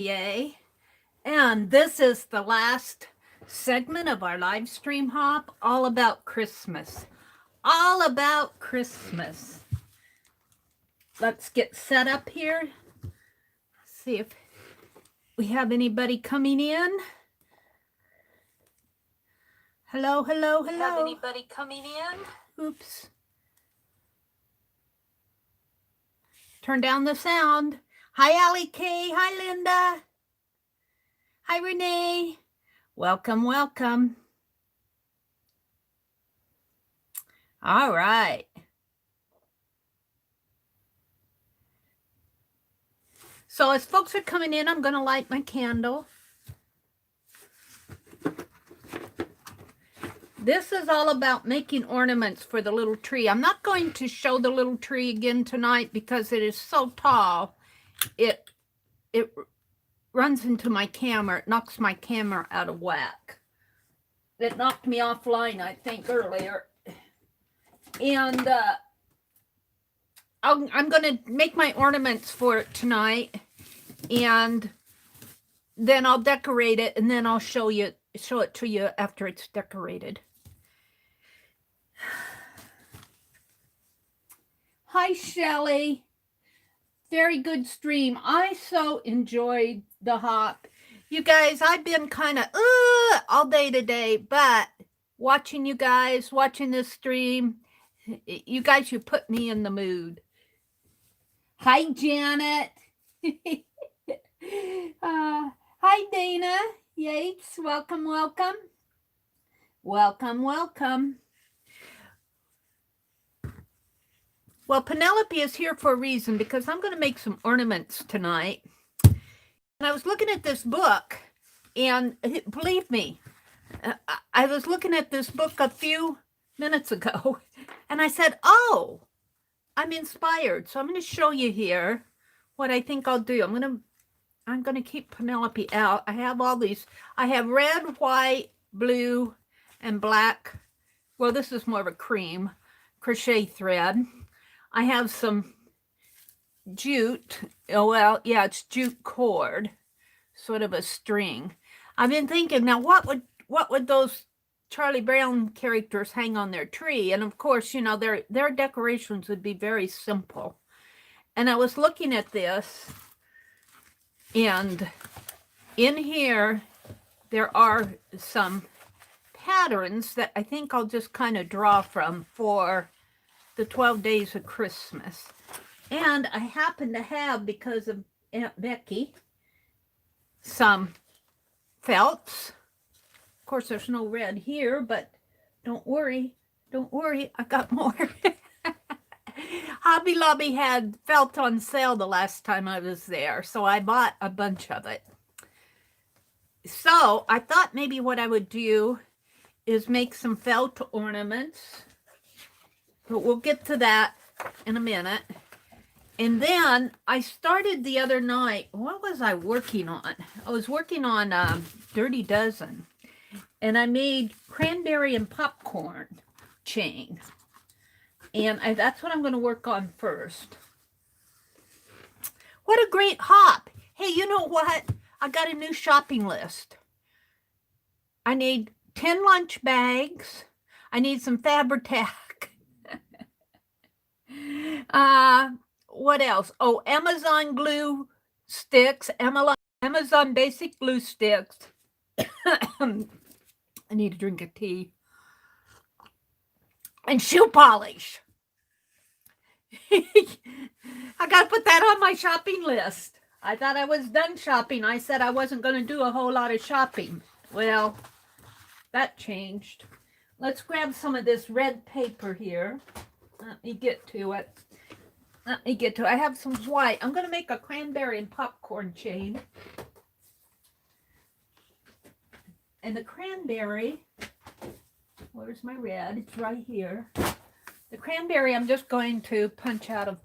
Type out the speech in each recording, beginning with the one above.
Yay. And this is the last segment of our live stream hop, all about Christmas. All about Christmas. Let's get set up here. See if we have anybody coming in. Hello, hello, hello. Have anybody coming in? Oops. Turn down the sound. Hi, Allie K. Hi, Linda. Hi, Renee. Welcome, welcome. All right. So as folks are coming in, I'm going to light my candle. This is all about making ornaments for the little tree. I'm not going to show the little tree again tonight because it is so tall. It runs into my camera. It knocks my camera out of whack. It knocked me offline, I think, earlier. And I'm going to make my ornaments for it tonight. And then I'll decorate it, and then I'll show it to you after it's decorated. Hi, Shelley. Very good stream. I so enjoyed the hop. You guys, I've been kind of all day today, but watching you guys, watching this stream, you guys, you put me in the mood. Hi, Janet. Hi, Dana Yates. Welcome, welcome. Welcome, welcome. Well, Penelope is here for a reason, because I'm going to make some ornaments tonight. And I was looking at this book, and believe me, I was looking at this book a few minutes ago, and I said, oh, I'm inspired. So I'm going to show you here what I think I'll do. I'm going to keep Penelope out. I have all these. I have red, white, blue, and black. Well, this is more of a cream crochet thread. I have some jute. Oh, well, yeah, it's jute cord, sort of a string. I've been thinking, now what would those Charlie Brown characters hang on their tree? And of course, you know, their decorations would be very simple. And I was looking at this, and in here there are some patterns that I think I'll just kind of draw from for the 12 days of Christmas. And I happen to have, because of Aunt Becky, some felts. Of course, there's no red here, but don't worry, I got more. Hobby Lobby had felt on sale the last time I was there, so I bought a bunch of it. So I thought maybe what I would do is make some felt ornaments, but we'll get to that in a minute. And then I started the other night, what was I working on? I was working on Dirty Dozen, and I made cranberry and popcorn chain. And that's what I'm going to work on first. What a great hop. Hey, you know what? I got a new shopping list. I need 10 lunch bags. I need some Fabri-Tac. What else? Oh, Amazon glue sticks. Amazon basic glue sticks. I need a drink of tea. And shoe polish. I got to put that on my shopping list. I thought I was done shopping. I said I wasn't going to do a whole lot of shopping. Well, that changed. Let's grab some of this red paper here. Let me get to it. I have some white. I'm going to make a cranberry and popcorn chain. And the cranberry, where's my red? It's right here. The cranberry I'm just going to punch out of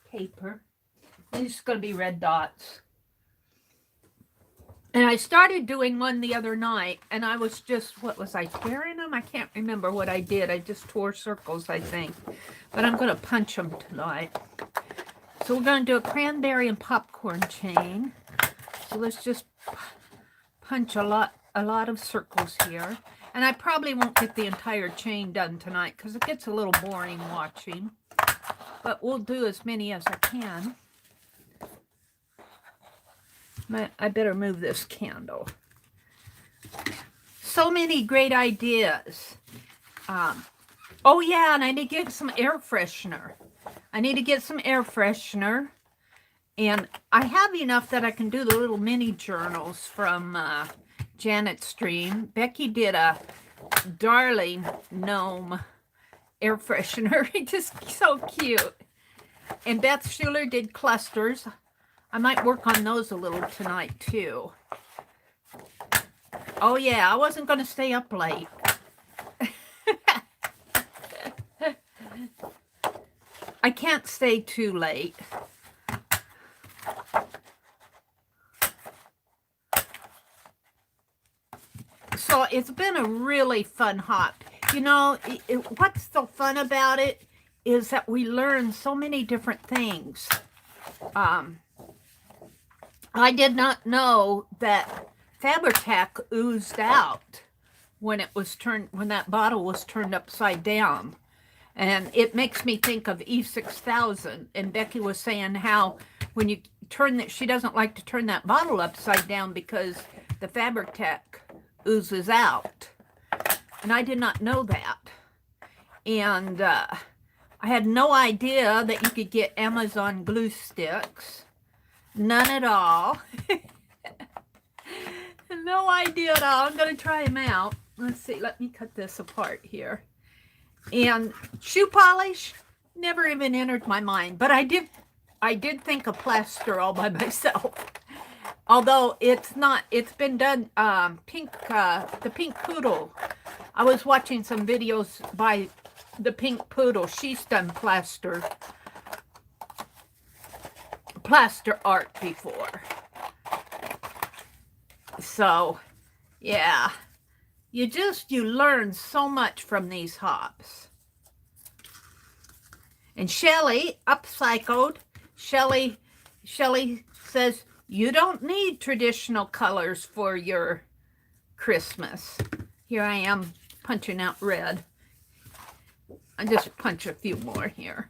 paper. These are going to be red dots. And I started doing one the other night, and I was just, what was I, tearing them? I can't remember what I did. I just tore circles, I think. But I'm going to punch them tonight. So we're going to do a cranberry and popcorn chain. So let's just punch a lot of circles here. And I probably won't get the entire chain done tonight because it gets a little boring watching. But we'll do as many as I can. I better move this candle. So many great ideas. Oh yeah, and I need to get some air freshener. And I have enough that I can do the little mini journals from Janet's stream. Becky did a darling gnome air freshener. Just so cute. And Beth Schuler did clusters. I might work on those a little tonight too. Oh yeah, I wasn't going to stay up late. I can't stay too late. So it's been a really fun hop. You know, what's so fun about it is that we learn so many different things. I did not know that Fabri-Tac oozed out when that bottle was turned upside down. And it makes me think of E6000. And Becky was saying how when you turn that, she doesn't like to turn that bottle upside down because the Fabri-Tac oozes out. And I did not know that. And I had no idea that you could get Amazon glue sticks. None at all. No idea at all. I'm going to try them out. Let's see. Let me cut this apart here. And shoe polish never even entered my mind, but I did think of plaster all by myself. Although it's been done. The Pink Poodle. I was watching some videos by the Pink Poodle. She's done plaster art before. So, yeah. You learn so much from these hops. And Shelley, upcycled, Shelley says, you don't need traditional colors for your Christmas. Here I am punching out red. I just punch a few more here.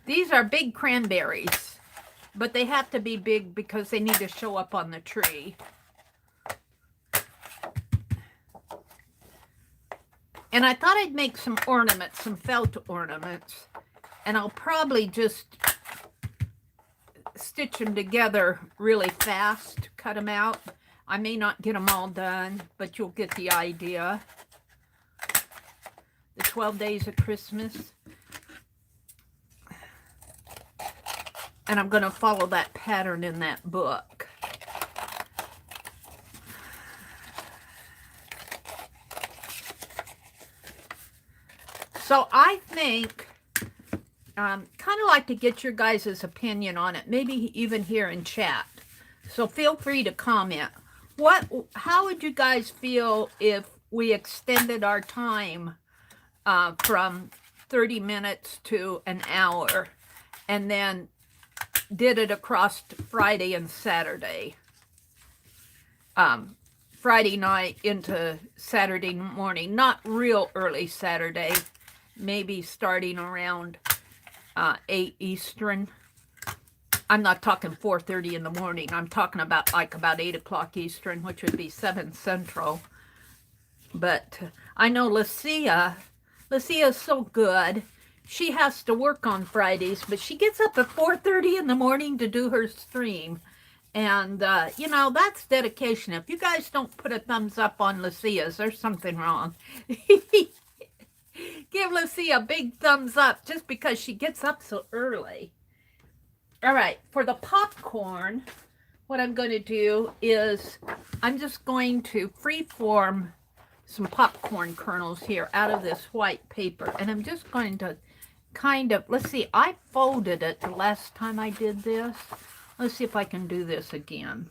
These are big cranberries, but they have to be big because they need to show up on the tree. And I thought I'd make some ornaments, some felt ornaments, and I'll probably just stitch them together really fast, cut them out. I may not get them all done, but you'll get the idea. The 12 Days of Christmas. And I'm going to follow that pattern in that book. So I think, kind of like to get your guys' opinion on it, maybe even here in chat. So feel free to comment. How would you guys feel if we extended our time from 30 minutes to an hour and then did it across Friday and Saturday? Friday night into Saturday morning, not real early Saturday, maybe starting around 8 Eastern. I'm not talking 4:30 in the morning. I'm talking about 8 o'clock Eastern, which would be 7 Central. But I know Lucia is so good. She has to work on Fridays, but she gets up at 4:30 in the morning to do her stream. And, you know, that's dedication. If you guys don't put a thumbs up on Lucia's, there's something wrong. Give Lucia a big thumbs up just because she gets up so early. All right, for the popcorn, what I'm going to do is I'm just going to freeform some popcorn kernels here out of this white paper. And I'm just going to kind of, let's see, I folded it the last time I did this. Let's see if I can do this again.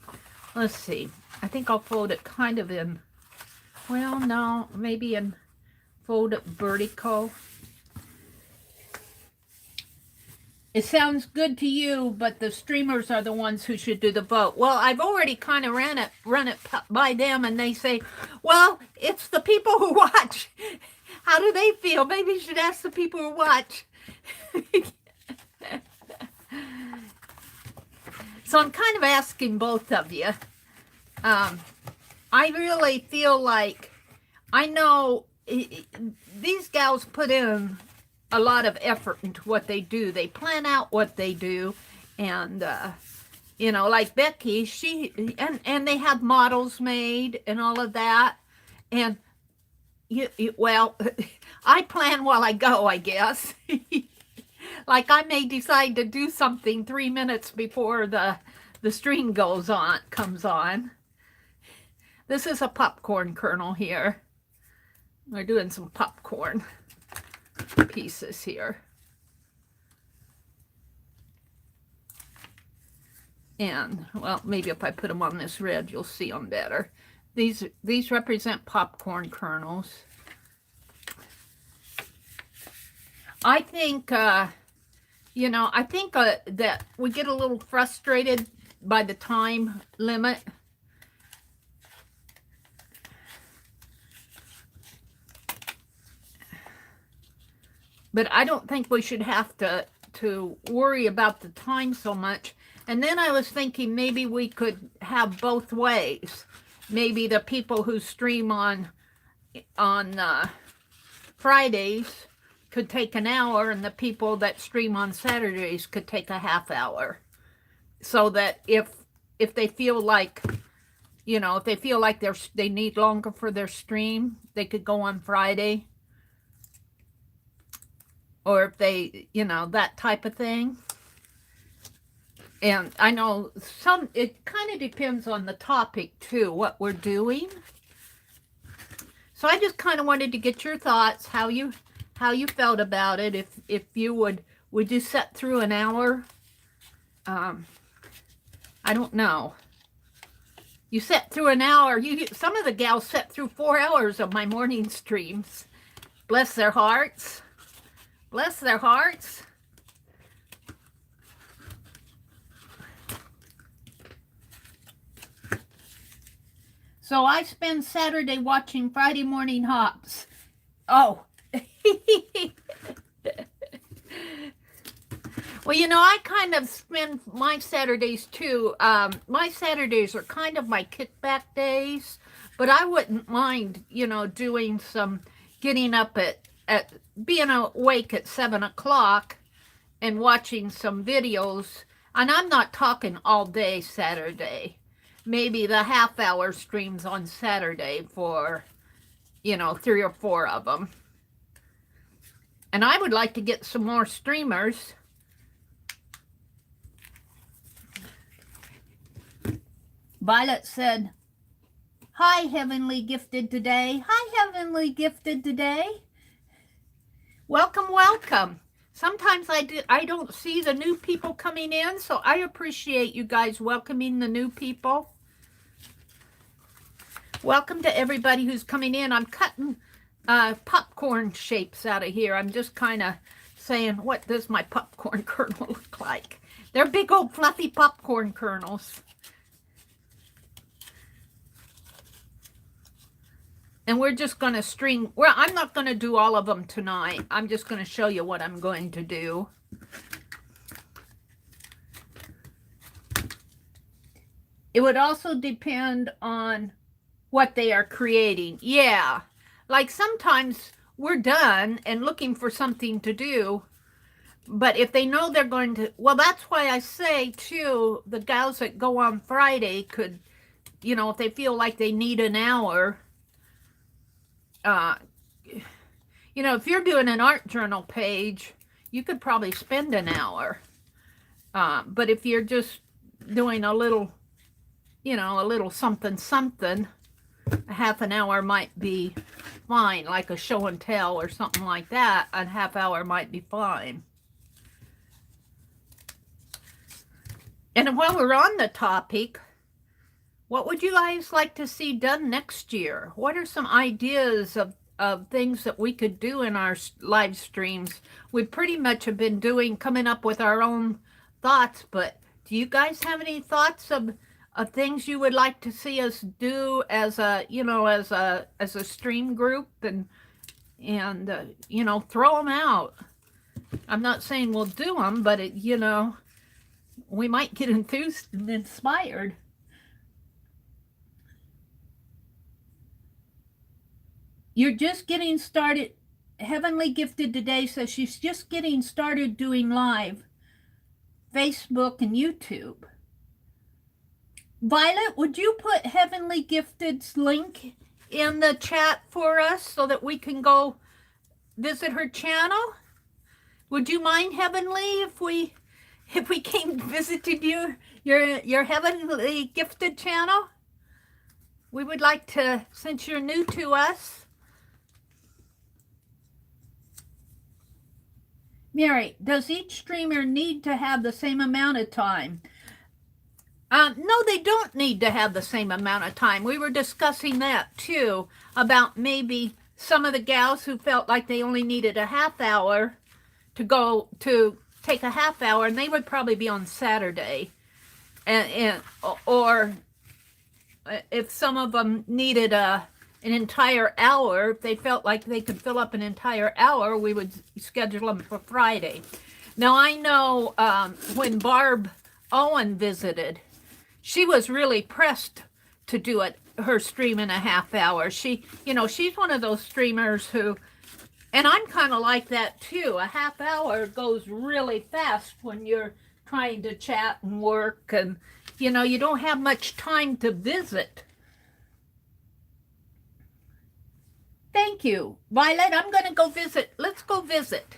Let's see. I think I'll fold it kind of in, well, no, maybe in fold it vertical. It sounds good to you, but the streamers are the ones who should do the vote. Well, I've already kind of run it by them, and they say, well, it's the people who watch. How do they feel? Maybe you should ask the people who watch. So I'm kind of asking both of you. I really feel like, I know these gals put in a lot of effort into what they do. They plan out what they do, and you know, like Becky, and they have models made and all of that. And well, I plan while I go, I guess. Like I may decide to do something 3 minutes before the stream comes on. This is a popcorn kernel here. We're doing some popcorn pieces here. And, well, maybe if I put them on this red, you'll see them better. These represent popcorn kernels. I think, you know, I think that we get a little frustrated by the time limit. But I don't think we should have to worry about the time so much. And then I was thinking maybe we could have both ways. Maybe the people who stream on Fridays could take an hour, and the people that stream on Saturdays could take a half hour. So that if they feel like, you know, if they feel like they need longer for their stream, they could go on Friday. Or if they, you know, that type of thing. And I know it kind of depends on the topic too, what we're doing. So I just kind of wanted to get your thoughts, how you felt about it. If you would you set through an hour? I don't know. You set through an hour. Some of the gals set through 4 hours of my morning streams. Bless their hearts. Bless their hearts. So I spend Saturday watching Friday morning hops. Oh. Well, you know, I kind of spend my Saturdays too. My Saturdays are kind of my kickback days, but I wouldn't mind, you know, doing some, getting up at being awake at 7 o'clock and watching some videos. And I'm not talking all day Saturday. Maybe the half-hour streams on Saturday for, you know, 3 or 4 of them. And I would like to get some more streamers. Violet said, hi, Heavenly Gifted Today. Hi, Heavenly Gifted Today. Welcome, welcome. Sometimes I don't see the new people coming in, so I appreciate you guys welcoming the new people. Welcome to everybody who's coming in. I'm cutting popcorn shapes out of here. I'm just kind of saying, what does my popcorn kernel look like? They're big old fluffy popcorn kernels. And we're just going to string, well, I'm not going to do all of them tonight. I'm just going to show you what I'm going to do. It would also depend on what they are creating. Yeah, like sometimes we're done and looking for something to do. But if they know they're going to, well, that's why I say, too, the gals that go on Friday could, you know, if they feel like they need an hour, you know, if you're doing an art journal page, you could probably spend an hour. But if you're just doing a little, you know, a little something, a half an hour might be fine, like a show and tell or something like that. A half hour might be fine. And while we're on the topic, what would you guys like to see done next year? What are some ideas of things that we could do in our live streams. We pretty much have been coming up with our own thoughts, but do you guys have any thoughts of things you would like to see us do as a, as a stream group, and throw them out. I'm not saying we'll do them, but we might get enthused and inspired. You're just getting started. Heavenly Gifted today says she's just getting started doing live Facebook and YouTube. Violet, would you put Heavenly Gifted's link in the chat for us so that we can go visit her channel? Would you mind, Heavenly, if we came and visited your Heavenly Gifted channel? We would like to, since you're new to us. Mary, does each streamer need to have the same amount of time? No, they don't need to have the same amount of time. We were discussing that too, about maybe some of the gals who felt like they only needed a half hour to take a half hour, and they would probably be on Saturday, or if some of them needed an entire hour, if they felt like they could fill up an entire hour, we would schedule them for Friday. Now I know when Barb Owen visited, she was really pressed to do her stream in a half hour. She's one of those streamers who, and I'm kind of like that too. A half hour goes really fast when you're trying to chat and work, and you don't have much time to visit. Thank you, Violet. I'm going to go visit. Let's go visit.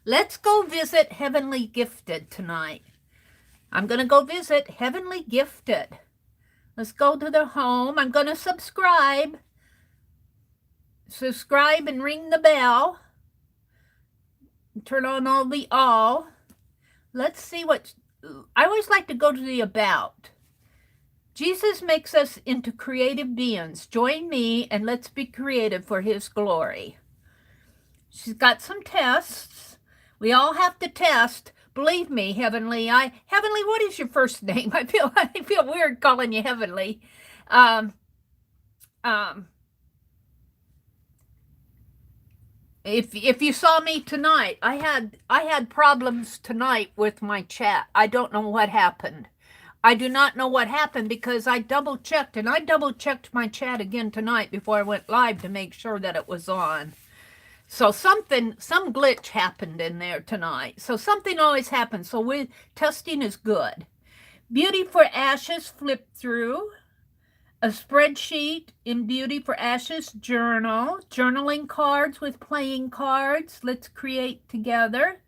Let's go visit Heavenly Gifted tonight. I'm going to go visit Heavenly Gifted. Let's go to their home. I'm going to subscribe. Subscribe and ring the bell. Turn on all the all. Let's see what... I always like to go to the about. Jesus makes us into creative beings. Join me and let's be creative for his glory. She's got some tests. We all have to test. Believe me, Heavenly. Heavenly, what is your first name? I feel weird calling you Heavenly. If you saw me tonight, I had problems tonight with my chat. I don't know what happened. I do not know what happened because I double-checked, and I double-checked my chat again tonight before I went live to make sure that it was on. So some glitch happened in there tonight. So something always happens. So testing is good. Beauty for Ashes, flip through. A spreadsheet in Beauty for Ashes journal. Journaling cards with playing cards. Let's create together.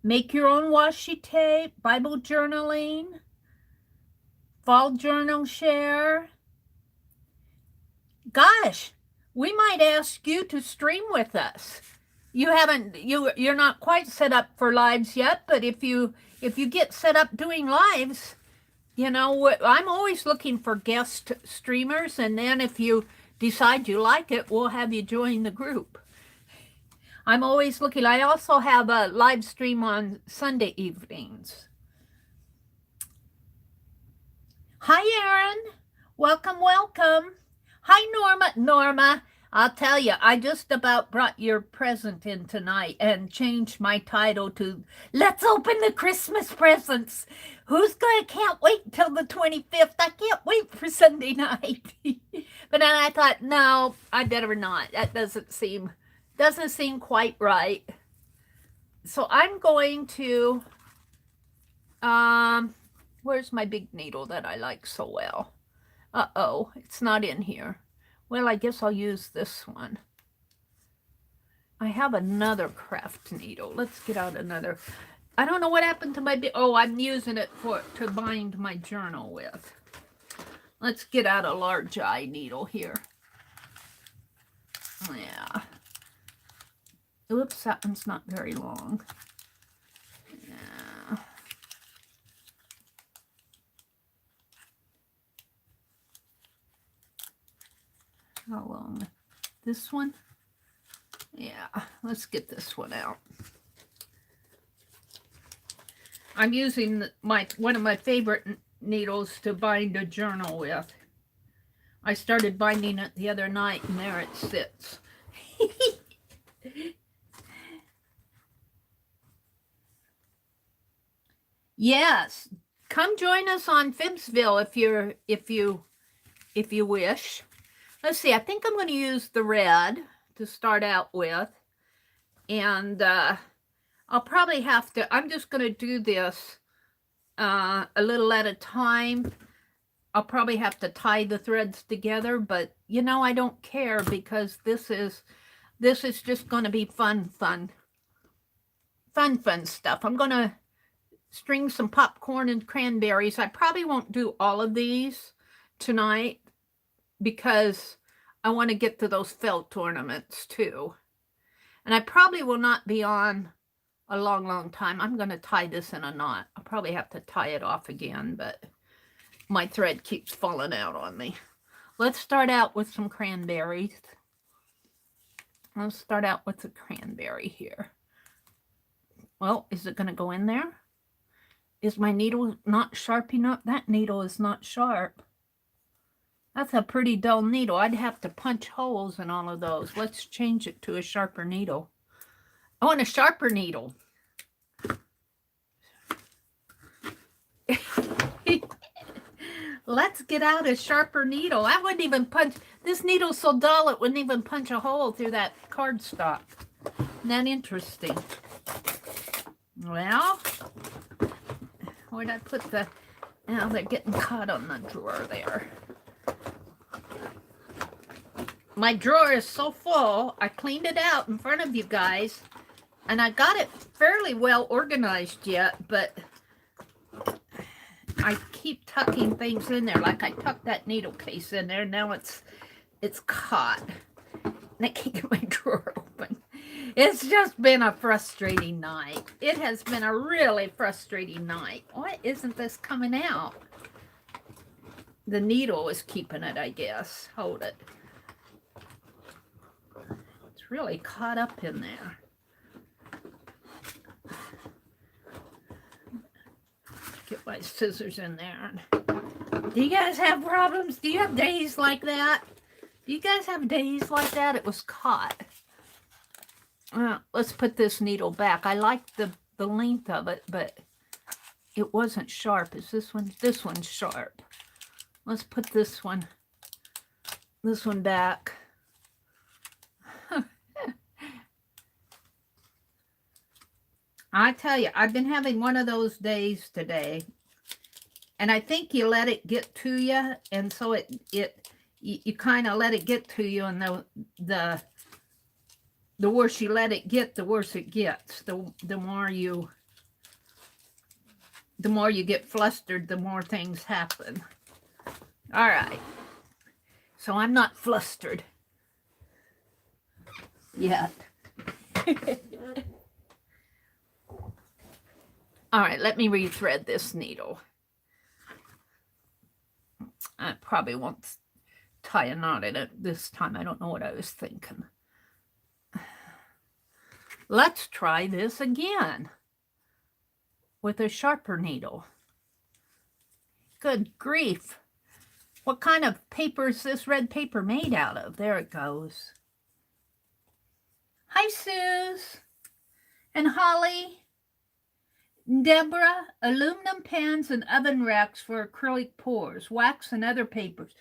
Make your own washi tape. Bible journaling. Fall journal share. Gosh, we might ask you to stream with us. You're not quite set up for lives yet, but if you get set up doing lives, I'm always looking for guest streamers, and then if you decide you like it, we'll have you join the group. I'm always looking. I also have a live stream on Sunday evenings. Hi, Erin. Welcome, welcome. Hi, Norma. Norma, I'll tell you, I just about brought your present in tonight and changed my title to Let's Open the Christmas Presents. Can't wait until the 25th. I can't wait for Sunday night. But then I thought, no, I better not. That doesn't seem quite right. So I'm going to, where's my big needle that I like so well? Uh-oh, it's not in here. Well, I guess I'll use this one. I have another craft needle. Let's get out another. I don't know what happened to my I'm using it to bind my journal with. Let's get out a large eye needle here. Yeah. Oops, that one's not very long. Yeah. How long? This one? Yeah, let's get this one out. I'm using one of my favorite needles to bind a journal with. I started binding it the other night, and there it sits. Yes, come join us on Fibbsville if you wish. Let's see. I think I'm going to use the red to start out with, and I'll probably have to. I'm just going to do this a little at a time. I'll probably have to tie the threads together, but you know, I don't care because this is just going to be fun stuff. I'm going to string some popcorn and cranberries. I probably won't do all of these tonight because I want to get to those felt ornaments too. And I probably will not be on a long time. I'm going to tie this in a knot. I'll probably have to tie it off again, but my thread keeps falling out on me. Let's start out with some cranberries. Let's start out with the cranberry here. Well, is it going to go in there? Is my needle not sharp enough? That needle is not sharp. That's a pretty dull needle. I'd have to punch holes in all of those. Let's change it to a sharper needle. I want a sharper needle. Let's get out a sharper needle. I wouldn't even punch. This needle's so dull it wouldn't even punch a hole through that cardstock. Isn't that interesting? Well, where'd I put the... Now they're getting caught on the drawer there. My drawer is so full. I cleaned it out in front of you guys. And I got it fairly well organized yet, but I keep tucking things in there. Like I tucked that needle case in there. Now it's caught. And I can't get my drawer open. It's just been a frustrating night. It has been a really frustrating night. Why isn't this coming out? The needle is keeping it, I guess. Hold it. It's really caught up in there. Get my scissors in there. Do you guys have problems? Do you have days like that? Do you guys have days like that? It was caught. Let's put this needle back. I like the length of it, but it wasn't sharp. Is this one? This one's sharp. Let's put this one back. I tell you, I've been having one of those days today, and I think you let it get to you, and so you kind of let it get to you, and the worse you let it get, the worse it gets. The more you get flustered, the more things happen. All right, so I'm not flustered yet. All right, let me rethread this needle. I probably won't tie a knot in it this time. I don't know what I was thinking. Let's try this again with a sharper needle. Good grief. What kind of paper is this red paper made out of? There it goes. Hi, Suze and Holly. Deborah, aluminum pans and oven racks for acrylic pours, wax and other papers.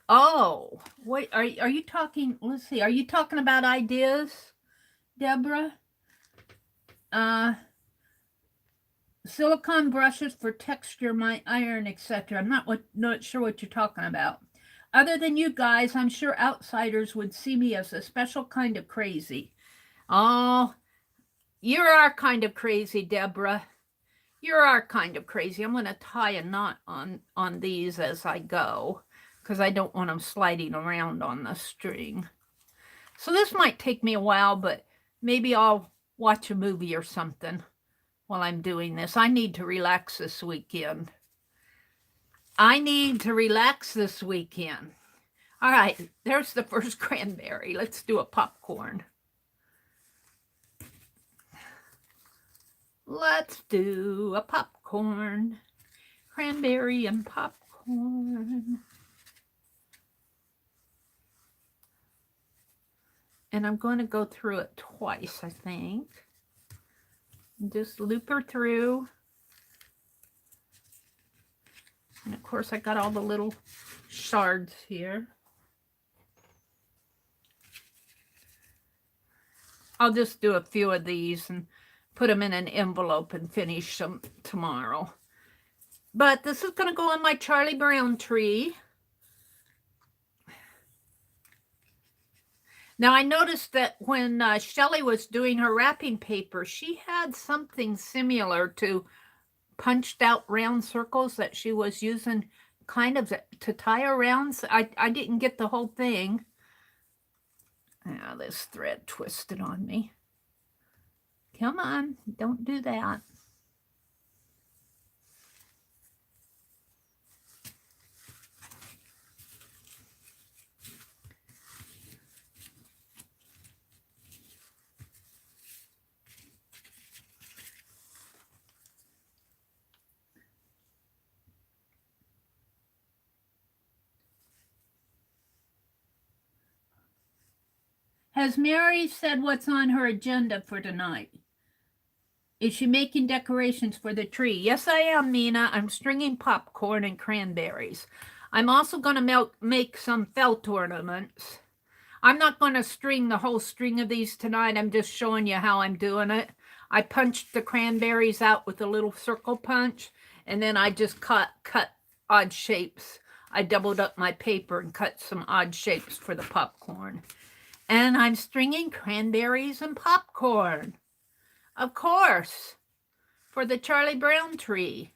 Oh, wait, are you talking, let's see, are you talking about ideas, Deborah? Silicone brushes for texture, my iron, etc. I'm not sure what you're talking about. Other than you guys, I'm sure outsiders would see me as a special kind of crazy. Oh, you're our kind of crazy, Deborah. You're our kind of crazy. I'm going to tie a knot on these as I go because I don't want them sliding around on the string. So this might take me a while, but maybe I'll watch a movie or something while I'm doing this. I need to relax this weekend. All right, there's the first cranberry. Let's do a popcorn. Let's do a popcorn. Cranberry and popcorn. And I'm going to go through it twice, I think. Just loop her through. And of course, I got all the little shards here. I'll just do a few of these and put them in an envelope and finish them tomorrow. But this is going to go on my Charlie Brown tree. Now, I noticed that when Shelley was doing her wrapping paper, she had something similar to punched out round circles that she was using kind of to tie around. I didn't get the whole thing. Now, this thread twisted on me. Come on, don't do that. Has Meri said what's on her agenda for tonight? Is she making decorations for the tree? Yes, I am, Mina. I'm stringing popcorn and cranberries. I'm also going to make some felt ornaments. I'm not going to string the whole string of these tonight. I'm just showing you how I'm doing it. I punched the cranberries out with a little circle punch, and then I just cut odd shapes. I doubled up my paper and cut some odd shapes for the popcorn. And I'm stringing cranberries and popcorn. Of course, for the Charlie Brown tree.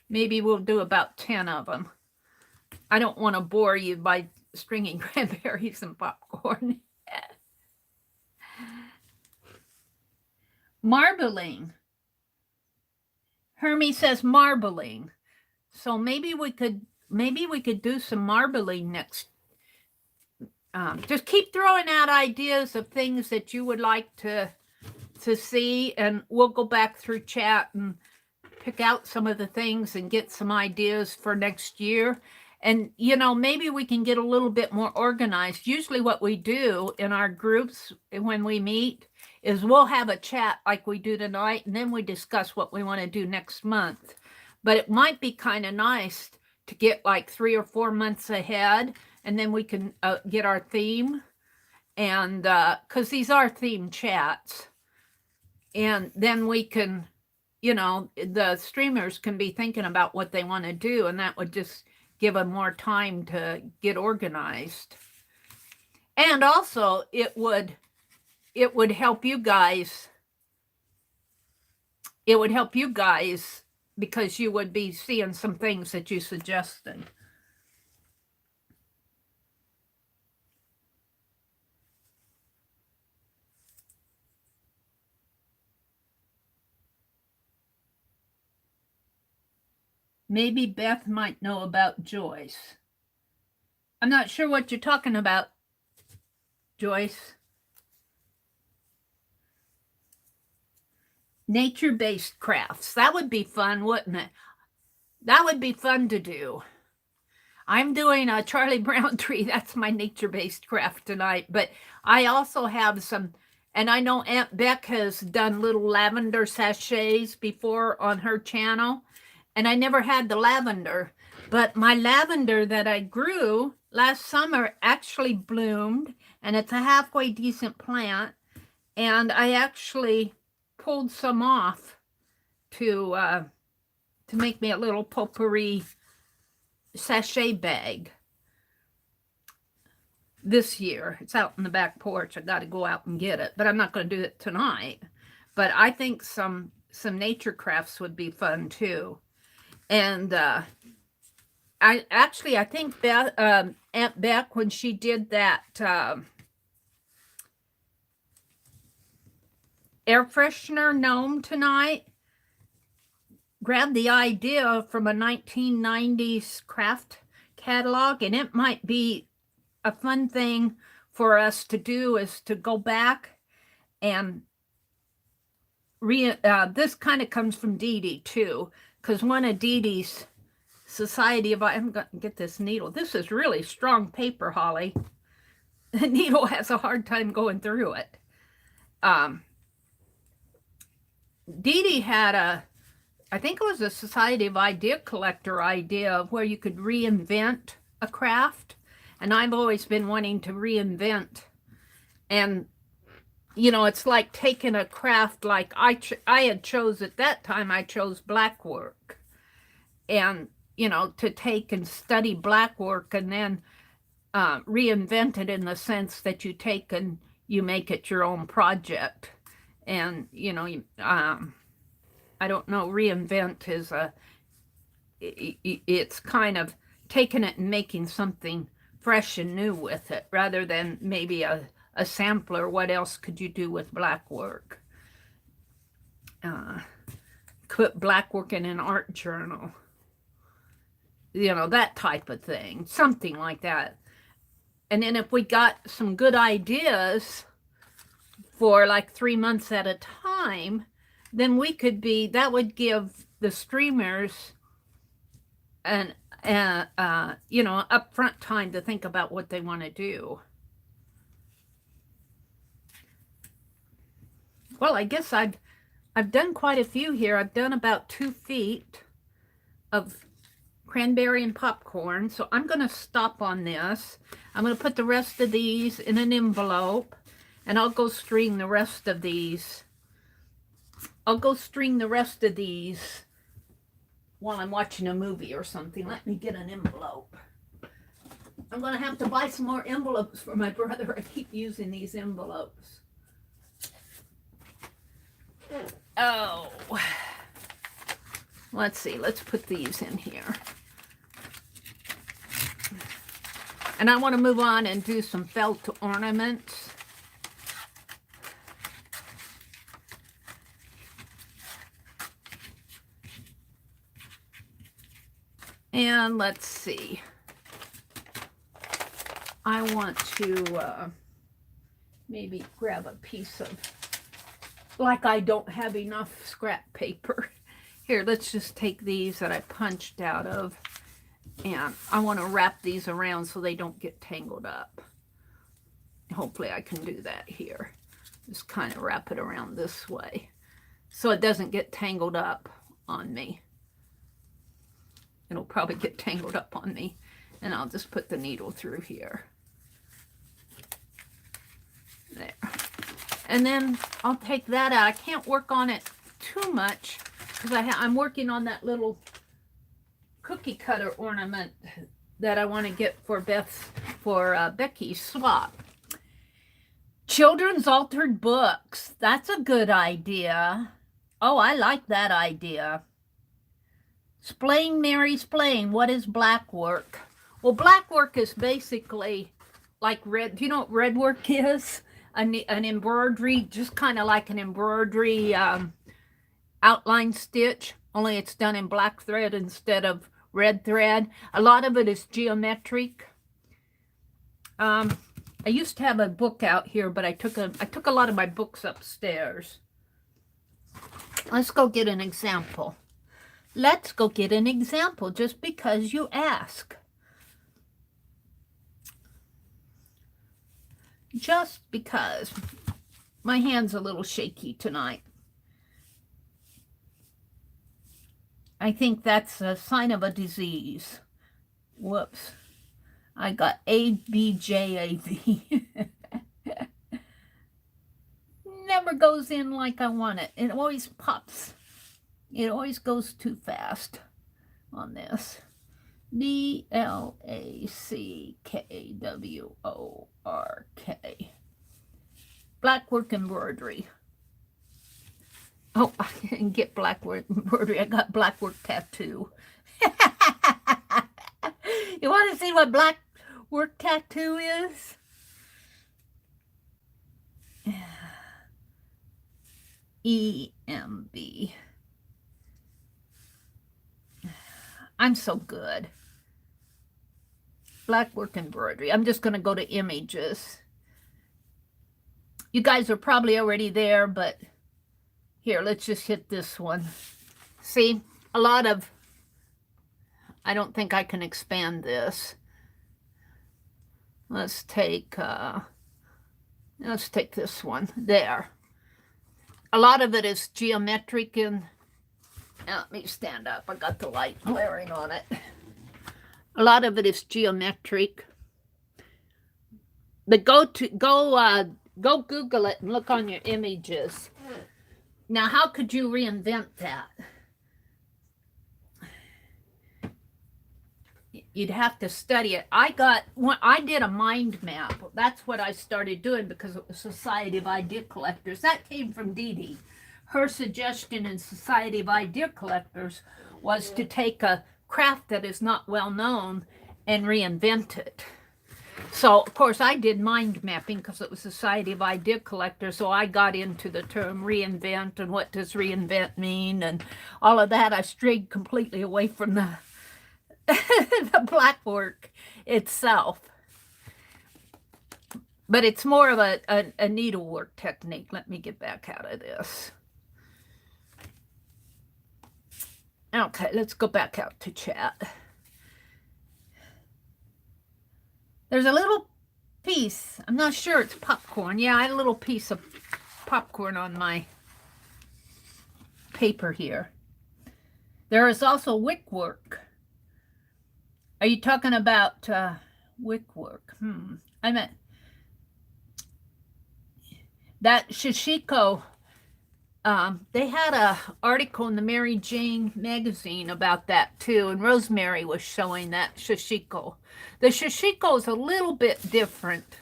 Maybe we'll do about 10 of them. I don't want to bore you by stringing cranberries and popcorn. Marbling. Hermie says marbling. So maybe we could do some marbling next. Just keep throwing out ideas of things that you would like to see, and we'll go back through chat and pick out some of the things and get some ideas for next year. And, you know, maybe we can get a little bit more organized. Usually what we do in our groups when we meet is we'll have a chat like we do tonight, and then we discuss what we want to do next month. But it might be kind of nice to get like 3 or 4 months ahead, and then we can get our theme. And because these are theme chats. And then we can, you know, the streamers can be thinking about what they want to do, and that would just give them more time to get organized. And also it would help you guys. It would help you guys because you would be seeing some things that you suggested. Maybe Beth might know about Joyce. I'm not sure what you're talking about, Joyce. Nature-based crafts. That would be fun, wouldn't it? That would be fun to do. I'm doing a Charlie Brown tree. That's my nature-based craft tonight. But I also have some, and I know Aunt Beck has done little lavender sachets before on her channel. And I never had the lavender. But my lavender that I grew last summer actually bloomed. And it's a halfway decent plant. And I actually pulled some off to make me a little potpourri sachet bag this year. It's out in the back porch. I got to go out and get it, but I'm not going to do it tonight. But I think some nature crafts would be fun too. And I think Beth, Aunt Beck, when she did that air freshener gnome tonight, grabbed the idea from a 1990s craft catalog, and it might be a fun thing for us to do is to go back and this kind of comes from Dee Dee too, because one of Dee Dee's Society of, I'm going to get this needle. This is really strong paper, Holly. The needle has a hard time going through it. Dee Dee had I think it was a Society of Idea Collector idea of where you could reinvent a craft. And I've always been wanting to reinvent. And, you know, it's like taking a craft like I had chose at that time, I chose black work. And, you know, to take and study black work and then reinvent it in the sense that you take and you make it your own project. And, you know, I don't know, reinvent is it's kind of taking it and making something fresh and new with it, rather than maybe a sampler. What else could you do with black work? Put black work in an art journal. You know, that type of thing. Something like that. And then if we got some good ideas for like 3 months at a time, then we could be, that would give the streamers an you know, upfront time to think about what they want to do. Well, I guess I've done quite a few here. I've done about 2 feet of cranberry and popcorn. So I'm going to stop on this. I'm going to put the rest of these in an envelope, and I'll go string the rest of these. I'll go string the rest of these while I'm watching a movie or something. Let me get an envelope. I'm going to have to buy some more envelopes for my brother. I keep using these envelopes. Oh. Let's see. Let's put these in here. And I want to move on and do some felt ornaments. And let's see. I want to maybe grab a piece of, like I don't have enough scrap paper. Here, let's just take these that I punched out of, and I want to wrap these around so they don't get tangled up. Hopefully I can do that here. Just kind of wrap it around this way so it doesn't get tangled up on me. It'll probably get tangled up on me, and I'll just put the needle through here. There. And then I'll take that out. I can't work on it too much because I'm working on that little cookie cutter ornament that I want to get for Becky's swap. Children's altered books. That's a good idea. Oh, I like that idea. Splain, Mary, splain. What is black work? Well, black work is basically like red. Do you know what red work is? An embroidery, just kind of like an embroidery outline stitch, only it's done in black thread instead of red thread. A lot of it is geometric. I used to have a book out here, but I took a lot of my books upstairs. Let's go get an example. Let's go get an example just because you ask. Just because. My hand's a little shaky tonight. I think that's a sign of a disease. Whoops. I got ABJAV. Never goes in like I want it. It always pops. It always goes too fast on this. BLACKWORK. Black work embroidery. Oh, I didn't get black work embroidery. I got black work tattoo. You want to see what black work tattoo is? EMB. I'm so good. Black work embroidery. I'm just going to go to images. You guys are probably already there, but here, let's just hit this one. See, a lot of, I don't think I can expand this. Let's take this one. There. A lot of it is geometric and, let me stand up. I got the light glaring on it. A lot of it is geometric. But go Google it and look on your images. Now, how could you reinvent that? You'd have to study it. I did a mind map. That's what I started doing because it was Society of Idea Collectors. That came from Dee Dee. Her suggestion in Society of Idea Collectors was to take a craft that is not well known and reinvent it. So, of course, I did mind mapping because it was Society of Idea Collectors, so I got into the term reinvent and what does reinvent mean and all of that. I strayed completely away from the the black work itself. But it's more of a needlework technique. Let me get back out of this. Okay, let's go back out to chat. There's a little piece. I'm not sure it's popcorn. Yeah, I had a little piece of popcorn on my paper here. There is also wick work. Are you talking about wick work? I meant that Shishiko. They had a article in the Mary Jane magazine about that too, and Rosemary was showing that Shishiko. The Shishiko is a little bit different.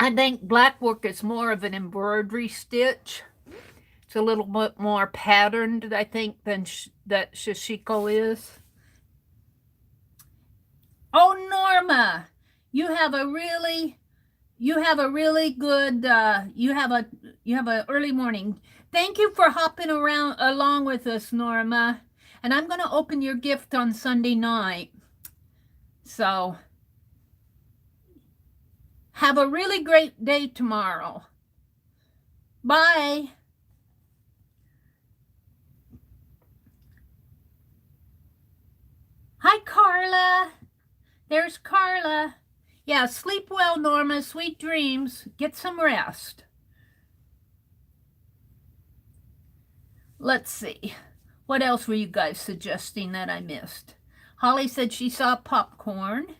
I think black work is more of an embroidery stitch. It's a little bit more patterned, I think, than that Shishiko is. Oh, Norma, you have a really good, you have a early morning. Thank you for hopping along with us, Norma. And I'm going to open your gift on Sunday night. So have a really great day tomorrow. Bye. Hi, Carla. There's Carla. Yeah, sleep well, Norma. Sweet dreams. Get some rest. Let's see. What else were you guys suggesting that I missed? Holly said she saw popcorn.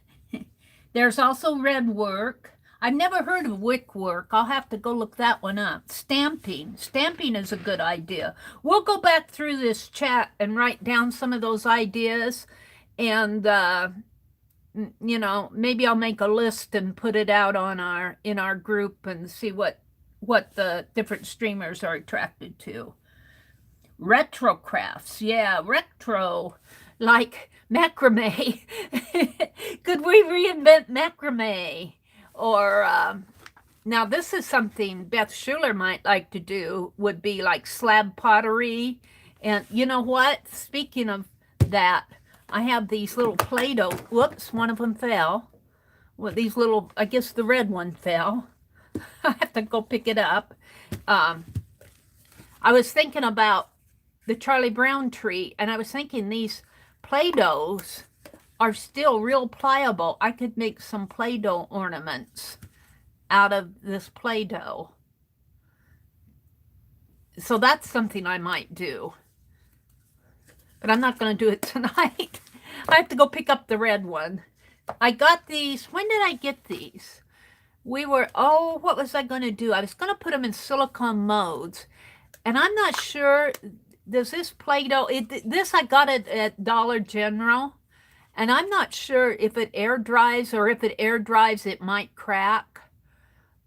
There's also red work. I've never heard of wick work. I'll have to go look that one up. Stamping. Stamping is a good idea. We'll go back through this chat and write down some of those ideas. And, you know, maybe I'll make a list and put it out on in our group and see what the different streamers are attracted to. Retro crafts. Yeah, retro. Like macrame. Could we reinvent macrame? Or, now this is something Beth Schuler might like to do, would be like slab pottery. And you know what? Speaking of that, I have these little Play-Doh. Whoops, one of them fell. Well, these little, I guess the red one fell. I have to go pick it up. I was thinking about the Charlie Brown tree, and I was thinking these Play-Dohs are still real pliable. I could make some Play-Doh ornaments out of this Play-Doh. So that's something I might do. But I'm not going to do it tonight. I have to go pick up the red one. I got these. When did I get these? What was I going to do? I was going to put them in silicone molds. And I'm not sure, does this Play-Doh, this I got it at Dollar General. And I'm not sure if it air dries, or if it air dries, it might crack.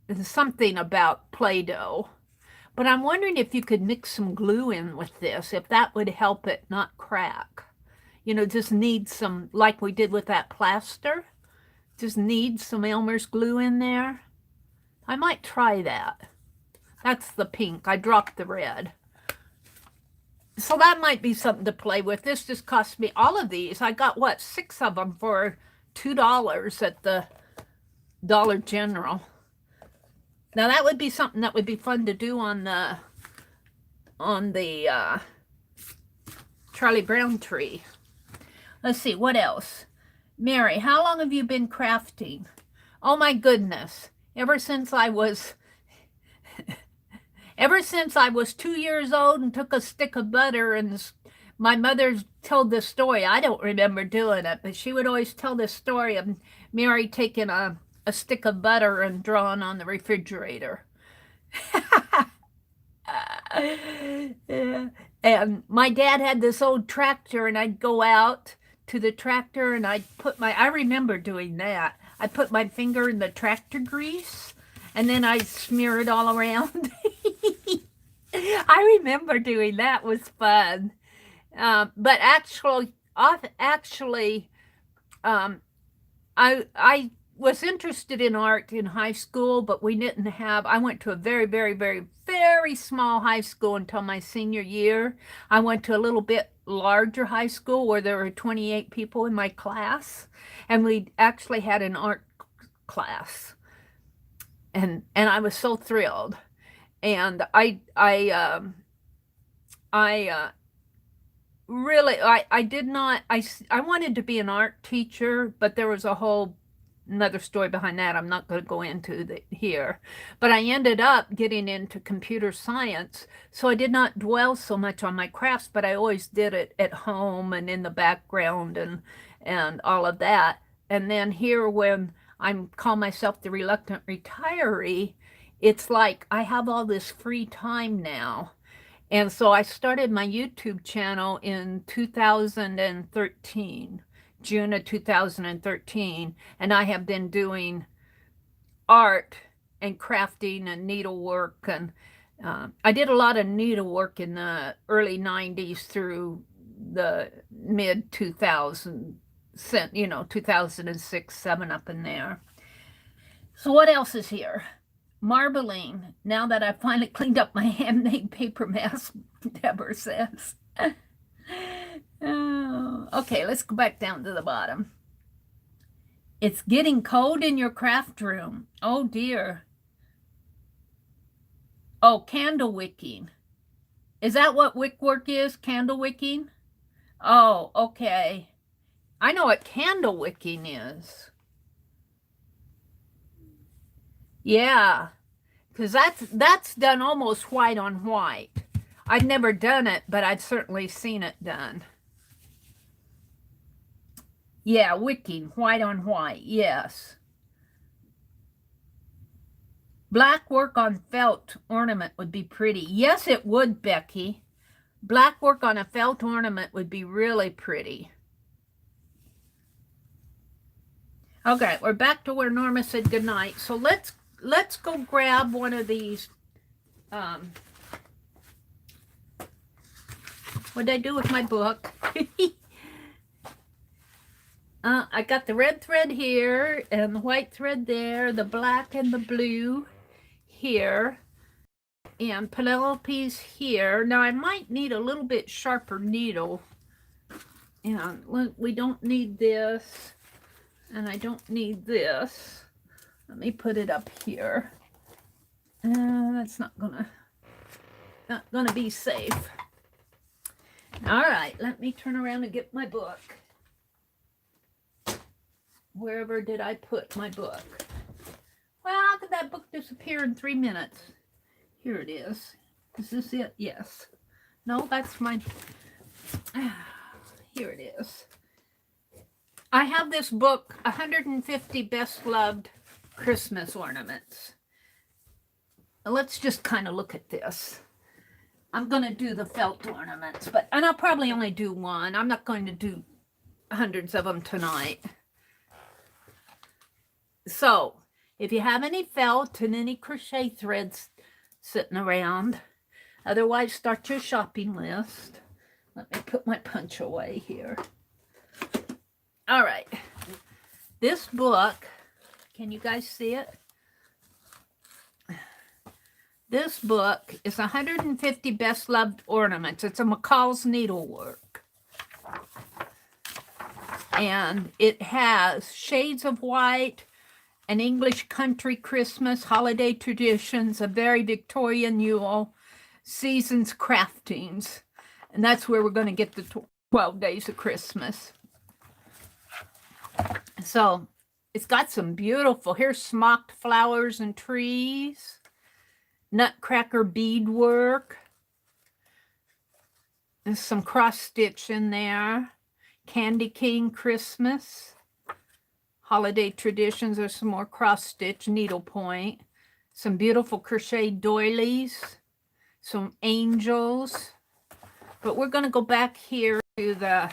There's something about Play-Doh. But I'm wondering if you could mix some glue in with this, if that would help it not crack. You know, just need some, like we did with that plaster, just need some Elmer's glue in there. I might try that. That's the pink. I dropped the red. So that might be something to play with. This just cost me, all of these, I got what, 6 of them for $2 at the Dollar General. Now that would be something that would be fun to do on the Charlie Brown tree. Let's see, what else? Meri, how long have you been crafting? Oh my goodness. Ever since I was 2 years old and took a stick of butter, and my mother told this story. I don't remember doing it, but she would always tell this story of Meri taking a stick of butter and drawing on the refrigerator. Yeah. And my dad had this old tractor, and I'd go out to the tractor and I'd I remember doing that. I put my finger in the tractor grease and then I'd smear it all around. I remember doing that. It was fun. But actually, I was interested in art in high school, but we didn't have, I went to a very, very, very, very small high school until my senior year. I went to a little bit larger high school where there were 28 people in my class, and we actually had an art class. And I was so thrilled. And I wanted to be an art teacher, but there was another story behind that I'm not going to go into here. But I ended up getting into computer science, so I did not dwell so much on my crafts, but I always did it at home and in the background and all of that. And then here, when I call myself the reluctant retiree, it's like I have all this free time now. And so I started my YouTube channel in 2013, June of 2013, and I have been doing art and crafting and needlework. And I did a lot of needlework in the early 90s through the mid 2000s, 2006, 7 up in there. So what else is here? Marbling, now that I've finally cleaned up my handmade paper mask, Deborah says. Oh, okay, let's go back down to the bottom. It's getting cold in your craft room. Oh, dear. Oh, candle wicking. Is that what wick work is? Candle wicking? Oh, okay. I know what candle wicking is. Yeah, because that's done almost white on white. I've never done it, but I've certainly seen it done. Yeah, wicking, white on white, yes. Black work on felt ornament would be pretty. Yes, it would, Becky. Black work on a felt ornament would be really pretty. Okay, we're back to where Norma said goodnight. So let's go grab one of these. What did I do with my book? I got the red thread here and the white thread there, the black and the blue here, and Penelope's here. Now I might need a little bit sharper needle. And we don't need this, and I don't need this. Let me put it up here. That's not gonna be safe. All right, let me turn around and get my book. Wherever did I put my book? Well, how could that book disappear in 3 minutes? Here it is. Is this it? Yes. No, that's mine. Here it is. I have this book, 150 Best Loved Christmas Ornaments. Let's just kind of look at this. I'm going to do the felt ornaments, and I'll probably only do one. I'm not going to do hundreds of them tonight. So, if you have any felt and any crochet threads sitting around, otherwise start your shopping list. Let me put my punch away here. All right. This book, can you guys see it? This book is 150 Best Loved Ornaments. It's a McCall's Needlework. And it has Shades of White, An English Country Christmas, Holiday Traditions, A Very Victorian Yule, Seasons Craftings. And that's where we're going to get the 12 Days of Christmas. So it's got some beautiful, here's smocked flowers and trees, nutcracker beadwork. There's some cross stitch in there. Candy Cane Christmas. Holiday Traditions. There's some more cross stitch, needlepoint. Some beautiful crochet doilies. Some angels. But we're going to go back here to the,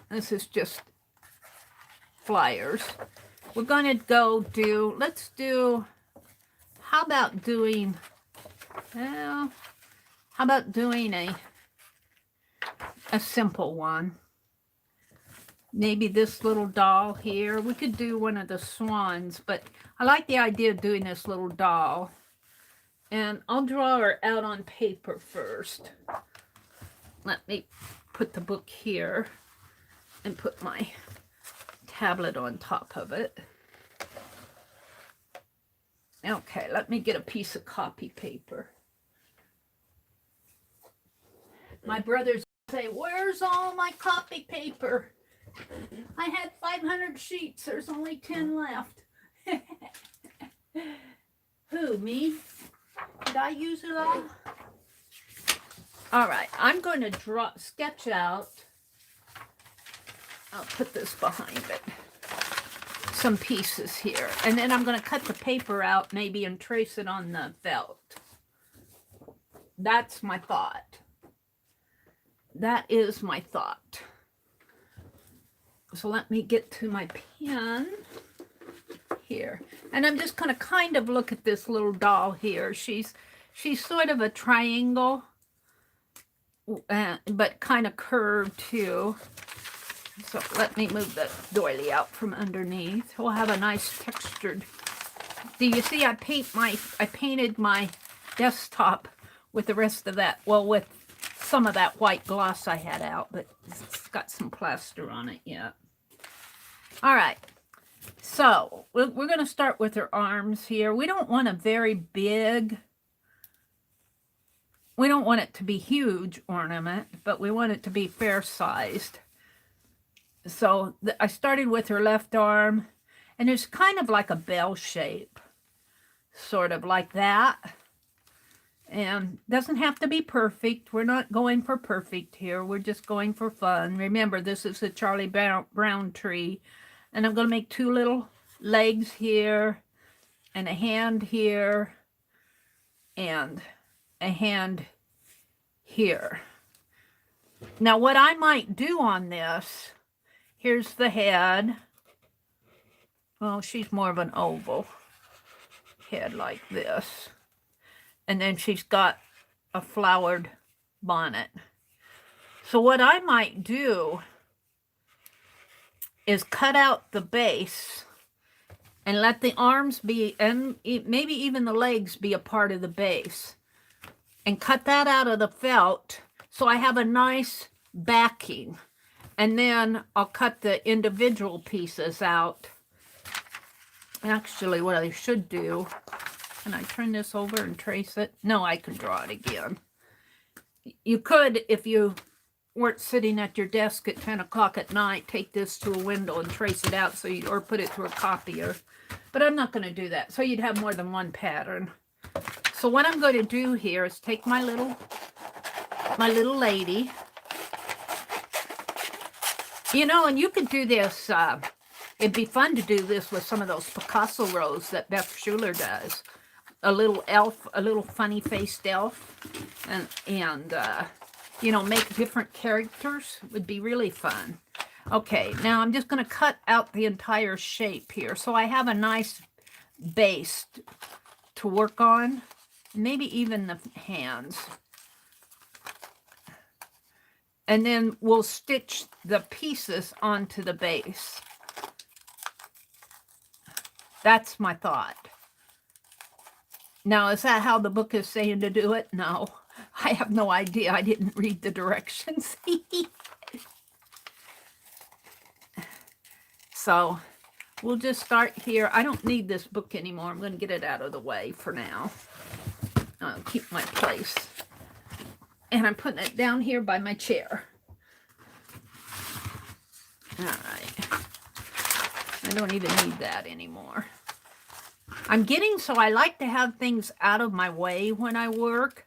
this is just flyers. We're going to go do, let's do, how about doing, well, how about doing a simple one? Maybe this little doll here. We could do one of the swans, but I like the idea of doing this little doll. And I'll draw her out on paper first. Let me put the book here and put my tablet on top of it. Okay, let me get a piece of copy paper. My brothers say, where's all my copy paper? I had 500 sheets. There's only 10 left. Who, me? Did I use it all? All right, I'm going to sketch out. I'll put this behind it. Some pieces here. And then I'm going to cut the paper out maybe and trace it on the felt. That's my thought. That is my thought. So let me get to my pen here. And I'm just going to kind of look at this little doll here. She's sort of a triangle, but kind of curved too. So let me move the doily out from underneath. We'll have a nice textured. Do you see I painted my desktop with the rest of that, well, with some of that white gloss I had out, but it's got some plaster on it yet. All right. So we're going to start with her arms here. We don't want a very big, we don't want it to be huge ornament, but we want it to be fair sized. So I started with her left arm, and it's kind of like a bell shape, sort of like that. And doesn't have to be perfect. We're not going for perfect here. We're just going for fun. Remember, this is the Charlie Brown tree. And I'm going to make two little legs here, and a hand here, and a hand here. Now, what I might do on this, here's the head. Well, she's more of an oval head like this. And then she's got a flowered bonnet. So what I might do is cut out the base and let the arms be, and maybe even the legs be a part of the base. And cut that out of the felt so I have a nice backing. And then I'll cut the individual pieces out. Actually, what I should do, can I turn this over and trace it? No, I can draw it again. You could, if you weren't sitting at your desk at 10 o'clock at night, take this to a window and trace it out, or put it to a copier. But I'm not going to do that. So you'd have more than one pattern. So what I'm going to do here is take my little lady. You know, and you could do this, it'd be fun to do this with some of those Picasso rose that Beth Schuler does. A little elf, a little funny-faced elf, and you know, make different characters would be really fun. Okay, now I'm just going to cut out the entire shape here, so I have a nice base to work on, maybe even the hands. And then we'll stitch the pieces onto the base. That's my thought. Now, is that how the book is saying to do it? No, I have no idea. I didn't read the directions. So we'll just start here. I don't need this book anymore. I'm going to get it out of the way for now. I'll keep my place. And I'm putting it down here by my chair. All right. I don't even need that anymore. I'm getting so I like to have things out of my way when I work.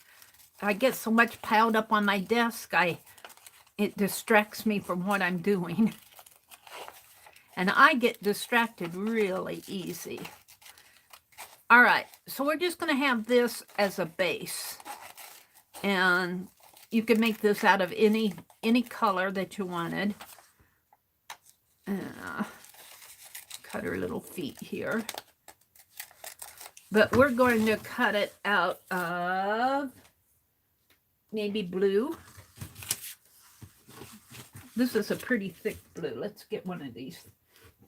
I get so much piled up on my desk, it distracts me from what I'm doing. And I get distracted really easy. All right, so we're just going to have this as a base. And you can make this out of any color that you wanted. Cut her little feet here. But we're going to cut it out of navy blue. This is a pretty thick blue. Let's get one of these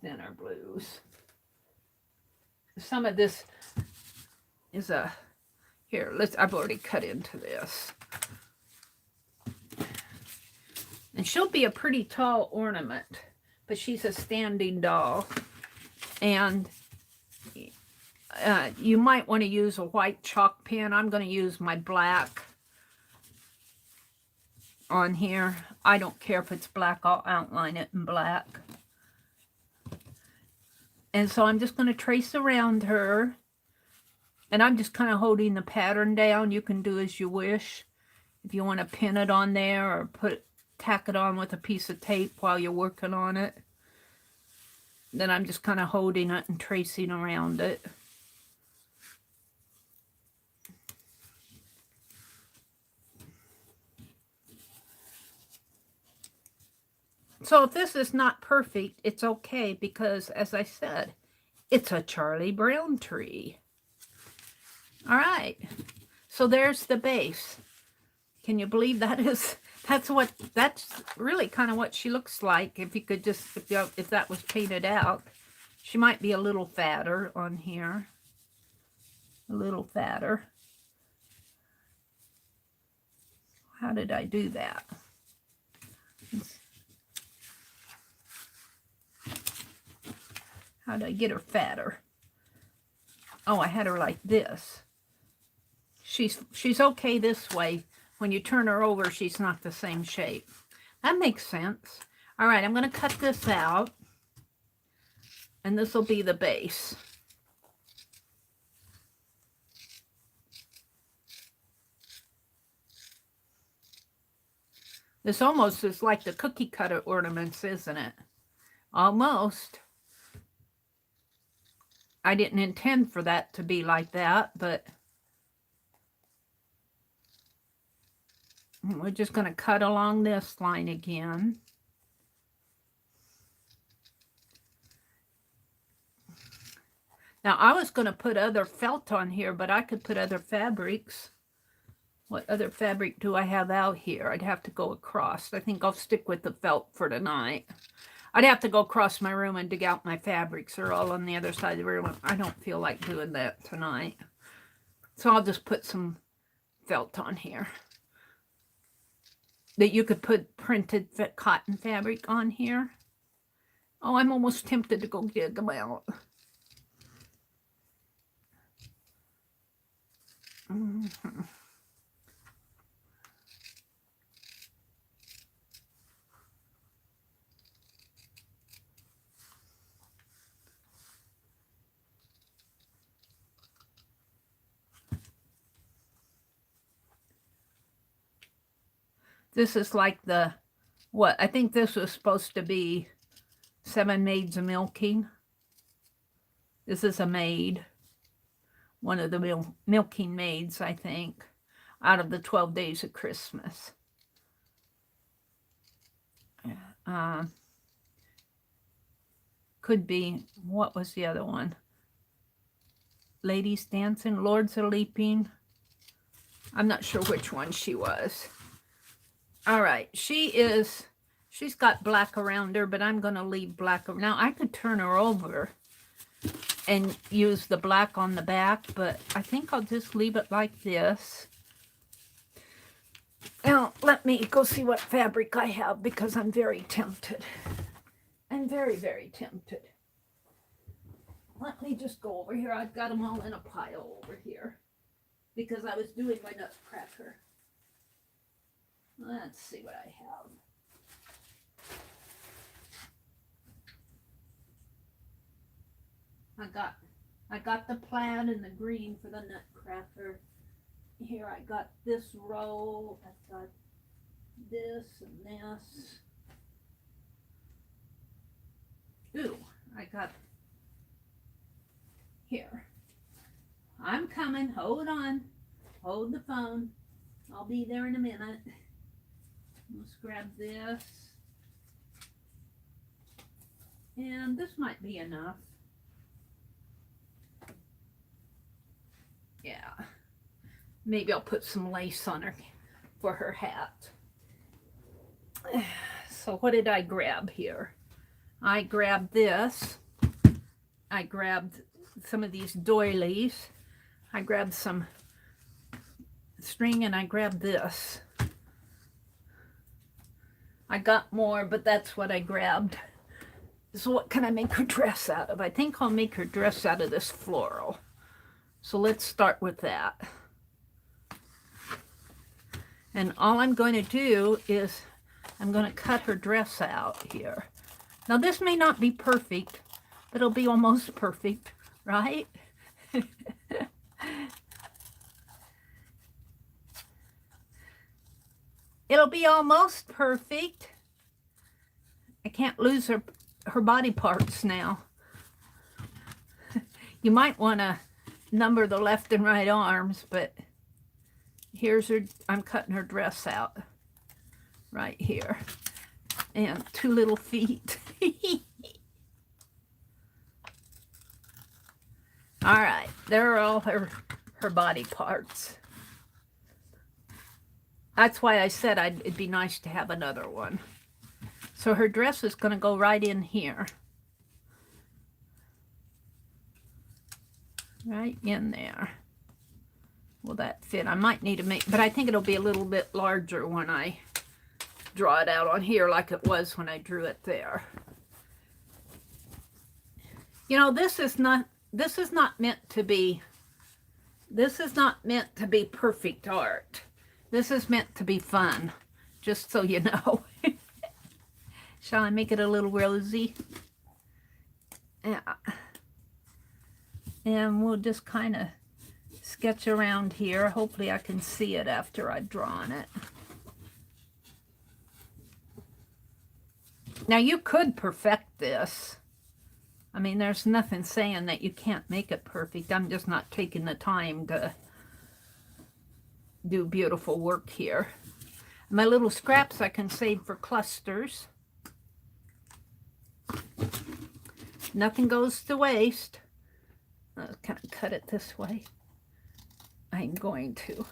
thinner blues. Some of this is I've already cut into this. And she'll be a pretty tall ornament, but she's a standing doll. And you might want to use a white chalk pen. I'm going to use my black on here. I don't care if it's black. I'll outline it in black. And so I'm just going to trace around her. And I'm just kind of holding the pattern down. You can do as you wish. If you want to pin it on there or tack it on with a piece of tape while you're working on it. Then I'm just kind of holding it and tracing around it. So if this is not perfect, it's okay because, as I said, it's a Charlie Brown tree. All right. So there's the base. Can you believe that's really kind of what she looks like. If you could just, if that was painted out, she might be a little fatter on here. A little fatter. How did I do that? How did I get her fatter? Oh, I had her like this. She's okay this way. When you turn her over, she's not the same shape. That makes sense. All right, I'm going to cut this out. And this will be the base. This almost is like the cookie cutter ornaments, isn't it? Almost. I didn't intend for that to be like that, but we're just going to cut along this line again. Now, I was going to put other felt on here, but I could put other fabrics. What other fabric do I have out here? I'd have to go across. I think I'll stick with the felt for tonight. I'd have to go across my room and dig out my fabrics. They're all on the other side of the room. I don't feel like doing that tonight. So I'll just put some felt on here. That you could put printed cotton fabric on here. Oh, I'm almost tempted to go dig them out. Mm-hmm. This is like I think this was supposed to be 7 Maids of Milking. This is a maid. One of the milking maids, I think, out of the 12 Days of Christmas. Could be, what was the other one? Ladies Dancing, Lords are Leaping. I'm not sure which one she was. All right, she's got black around her, but I'm going to leave black. Now, I could turn her over and use the black on the back, but I think I'll just leave it like this. Now, let me go see what fabric I have because I'm very tempted. I'm very, very tempted. Let me just go over here. I've got them all in a pile over here because I was doing my nutcracker. Let's see what I have. I got the plaid and the green for the nutcracker. Here I got this roll. I've got this and this. Ooh, I got here. I'm coming. Hold on. Hold the phone. I'll be there in a minute. Let's grab this. And this might be enough. Yeah. Maybe I'll put some lace on her for her hat. So what did I grab here? I grabbed this. I grabbed some of these doilies. I grabbed some string and I grabbed this. I got more, but that's what I grabbed. So what can I make her dress out of? I think I'll make her dress out of this floral. So let's start with that. And all I'm going to do is I'm going to cut her dress out here. Now this may not be perfect, but it'll be almost perfect, right? It'll be almost perfect. I can't lose her body parts now. You might want to number the left and right arms, but here's her. I'm cutting her dress out right here. And 2 little feet. All right, there are all her body parts. That's why I said it'd be nice to have another one. So her dress is going to go right in here. Right in there. Will that fit? I might need to make, but I think it'll be a little bit larger when I draw it out on here like it was when I drew it there. You know, this is not meant to be perfect art. This is meant to be fun, just so you know. Shall I make it a little rosy? Yeah. And we'll just kind of sketch around here. Hopefully I can see it after I've drawn it. Now you could perfect this. I mean, there's nothing saying that you can't make it perfect. I'm just not taking the time to do beautiful work here. My little scraps I can save for clusters. Nothing goes to waste. Can I cut it this way? I'm going to.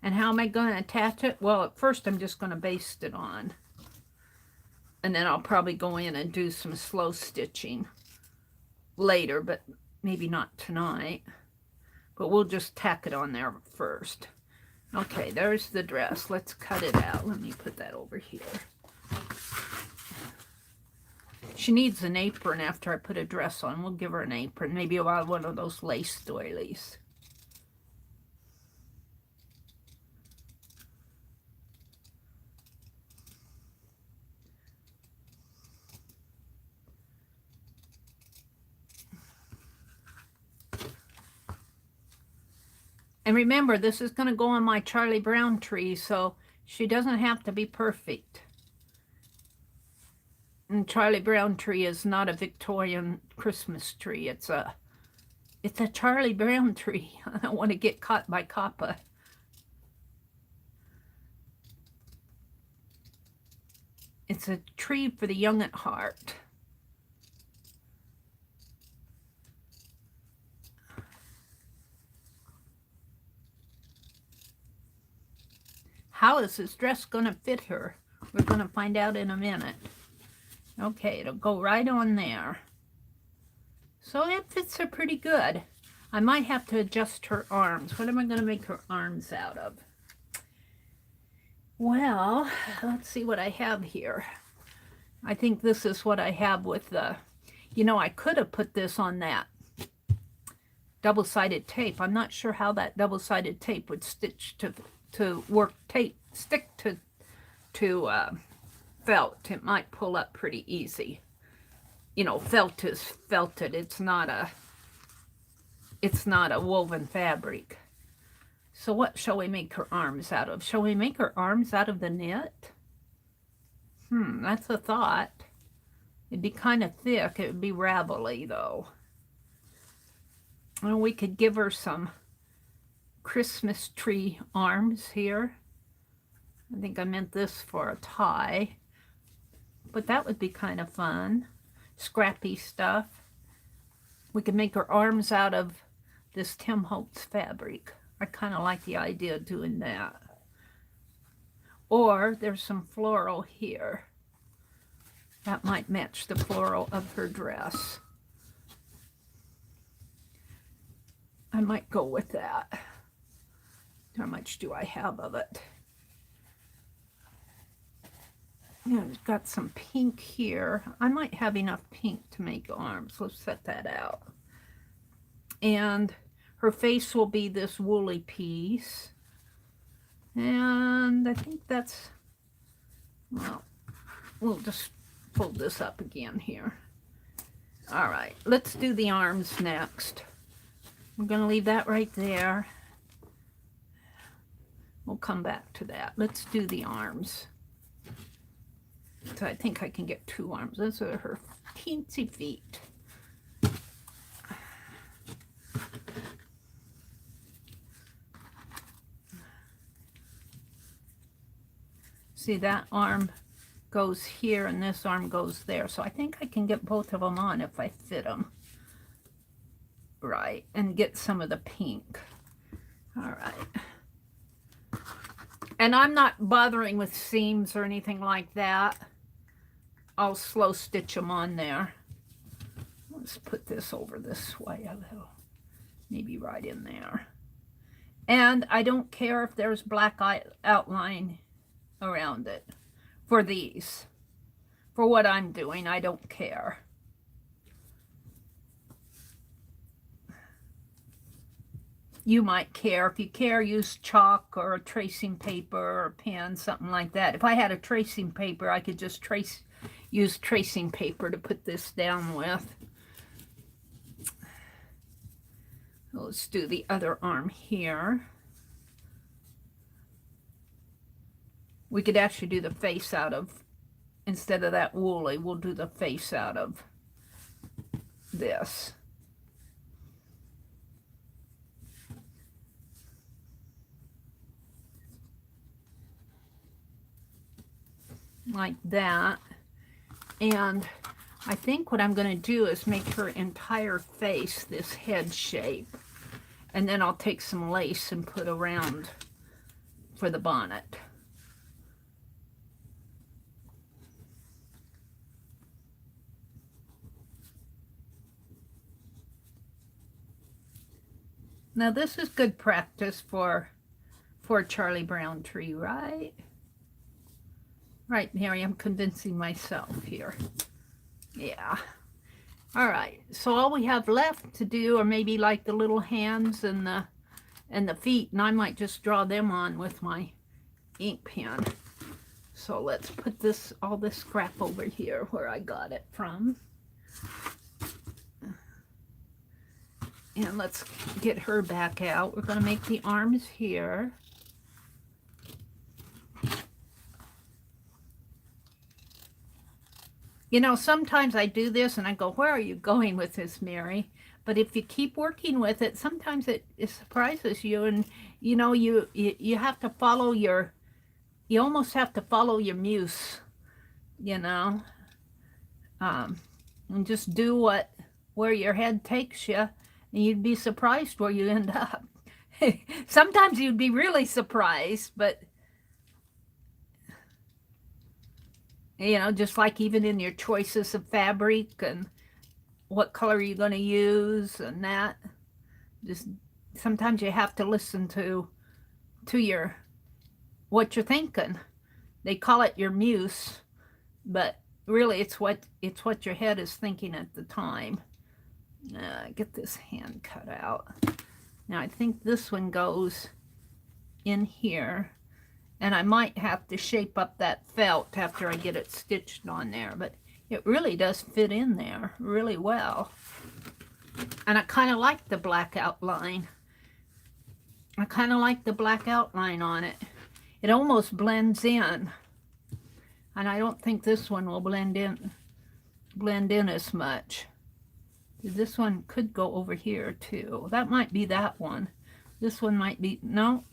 And how am I going to attach it? Well, at first I'm just going to baste it on. And then I'll probably go in and do some slow stitching later, but maybe not tonight. But we'll just tack it on there first. Okay, there's the dress. Let's cut it out. Let me put that over here. She needs an apron after I put a dress on. We'll give her an apron. Maybe one of those lace doilies. And remember, this is going to go on my Charlie Brown tree, so she doesn't have to be perfect. And Charlie Brown tree is not a Victorian Christmas tree. It's a Charlie Brown tree. I don't want to get caught by COPPA. It's a tree for the young at heart. How is this dress going to fit her? We're going to find out in a minute. Okay, it'll go right on there. So it fits her pretty good. I might have to adjust her arms. What am I going to make her arms out of? Well, let's see what I have here. I think this is what I have with the, you know, I could have put this on that double-sided tape. I'm not sure how that double-sided tape would stitch to work stick to felt. It might pull up pretty easy. You know, felt is felted. It's not a woven fabric. So what shall we make her arms out of? Shall we make her arms out of the knit? That's a thought. It'd be kind of thick. It would be ravelly though. Well, we could give her some Christmas tree arms here. I think I meant this for a tie. But that would be kind of fun. Scrappy stuff. We could make her arms out of this Tim Holtz fabric. I kind of like the idea of doing that. Or there's some floral here. That might match the floral of her dress. I might go with that. How much do I have of it? Yeah, it's got some pink here. I might have enough pink to make arms. Let's set that out. And her face will be this woolly piece. And I think that's, well, we'll just fold this up again here. All right, let's do the arms next. We're going to leave that right there. We'll come back to that. Let's do the arms. So I think I can get 2 arms. Those are her teensy feet. See, that arm goes here and this arm goes there. So I think I can get both of them on if I fit them right and get some of the pink. All right. And I'm not bothering with seams or anything like that. I'll slow stitch them on there. Let's put this over this way a little. Maybe right in there. And I don't care if there's black outline around it for these. For what I'm doing, I don't care. You might care. If you care, use chalk or a tracing paper or a pen, something like that. If I had a tracing paper, I could just use tracing paper to put this down with. Let's do the other arm here. We could actually do the face out of, instead of that woolly, we'll do the face out of this. Like that. And I think what I'm going to do is make her entire face this head shape. And then I'll take some lace and put around for the bonnet. Now this is good practice for Charlie Brown tree, right? Right, Mary, I'm convincing myself here. Yeah. All right, so all we have left to do are maybe like the little hands and the feet, and I might just draw them on with my ink pen. So let's put all this scrap over here where I got it from. And let's get her back out. We're going to make the arms here. You know, sometimes I do this and I go, where are you going with this, Meri? But if you keep working with it, sometimes it surprises you. And, you know, you have to follow you almost have to follow your muse, you know. And just do where your head takes you. And you'd be surprised where you end up. Sometimes you'd be really surprised, but You know, just like even in your choices of fabric and what color you're going to use and that. Just sometimes you have to listen to your what you're thinking. They call it your muse, but really it's what your head is thinking at the time. Get this hand cut out. Now I think this one goes in here, and I might have to shape up that felt after I get it stitched on there, but it really does fit in there really well. And I kind of like the black outline. I kind of like the black outline on it. It almost blends in. And I don't think this one will blend in as much. This one could go over here too. That might be that one. This one might be, no,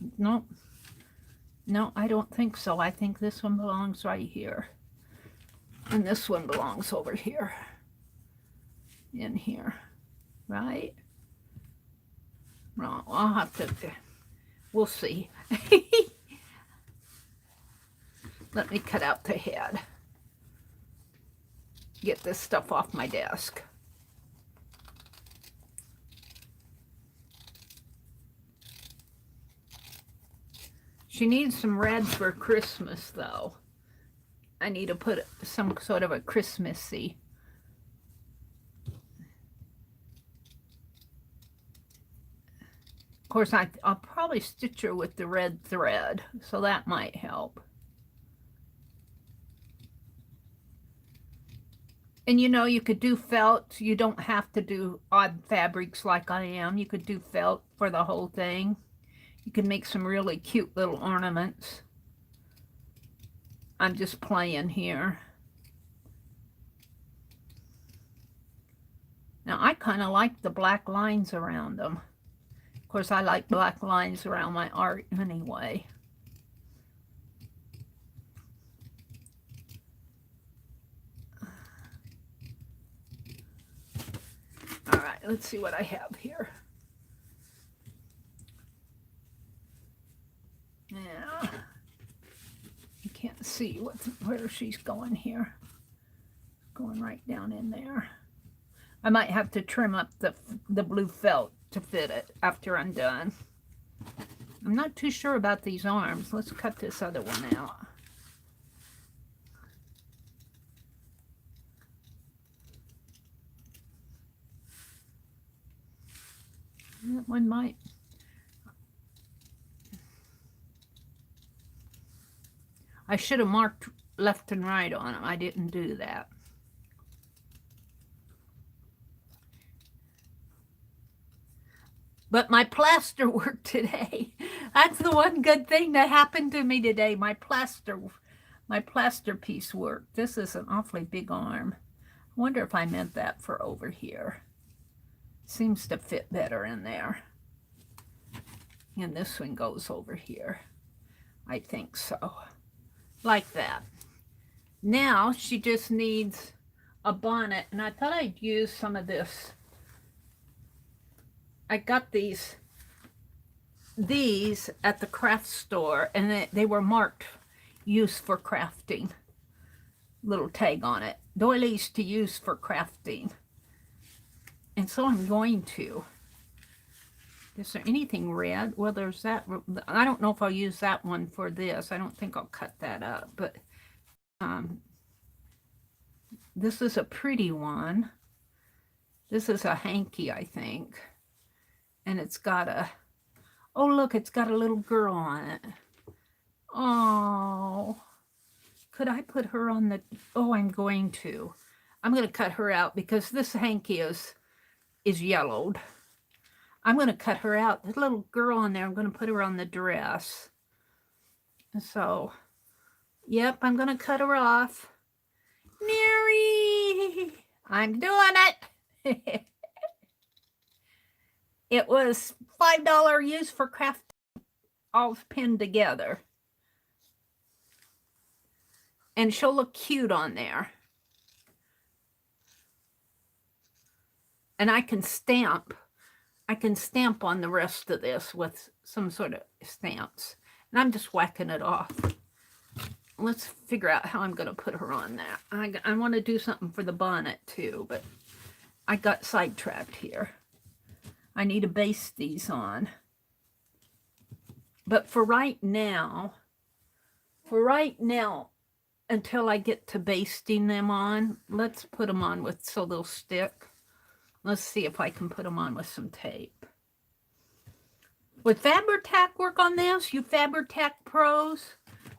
I don't think so. I think this one belongs right here. And this one belongs over here. In here. Right? Wrong. I'll have to, we'll see. Let me cut out the head. Get this stuff off my desk. She needs some red for Christmas, though. I need to put some sort of a Christmassy. Of course, I'll probably stitch her with the red thread, so that might help. And you know, you could do felt. You don't have to do odd fabrics like I am. You could do felt for the whole thing. You can make some really cute little ornaments. I'm just playing here. Now, I kind of like the black lines around them. Of course, I like black lines around my art anyway. All right, let's see what I have here. Yeah, you can't see where she's going here. Going right down in there. I might have to trim up the blue felt to fit it after I'm done. I'm not too sure about these arms. Let's cut this other one out. That one might. I should have marked left and right on them. I didn't do that. But my plaster worked today. That's the one good thing that happened to me today. My plaster piece worked. This is an awfully big arm. I wonder if I meant that for over here. Seems to fit better in there. And this one goes over here. I think so. Like that. Now she just needs a bonnet, and I thought I'd use some of this. I got these at the craft store, and they were marked use for crafting. Little tag on it. Doilies to use for crafting. And so I'm going to. Is there anything red? Well, there's that. I don't know if I'll use that one for this. I don't think I'll cut that up. But this is a pretty one. This is a hanky, I think. And it's got a, oh, look, it's got a little girl on it. Oh, could I put her on the, oh, I'm going to. I'm going to cut her out because this hanky is yellowed. I'm going to cut her out. The little girl on there, I'm going to put her on the dress. So, yep, I'm going to cut her off. Meri, I'm doing it. It was $5 use for craft, all pinned together. And she'll look cute on there. And I can stamp on the rest of this with some sort of stamps. And I'm just whacking it off let's figure out how I'm going to put her on that. I want to do something for the bonnet too, but I got sidetracked here. I need to baste these on. But for right now, until I get to basting them on, let's put them on with so they'll stick. Let's see if I can put them on with some tape. Would Fabri-Tac work on this? You Fabri-Tac pros?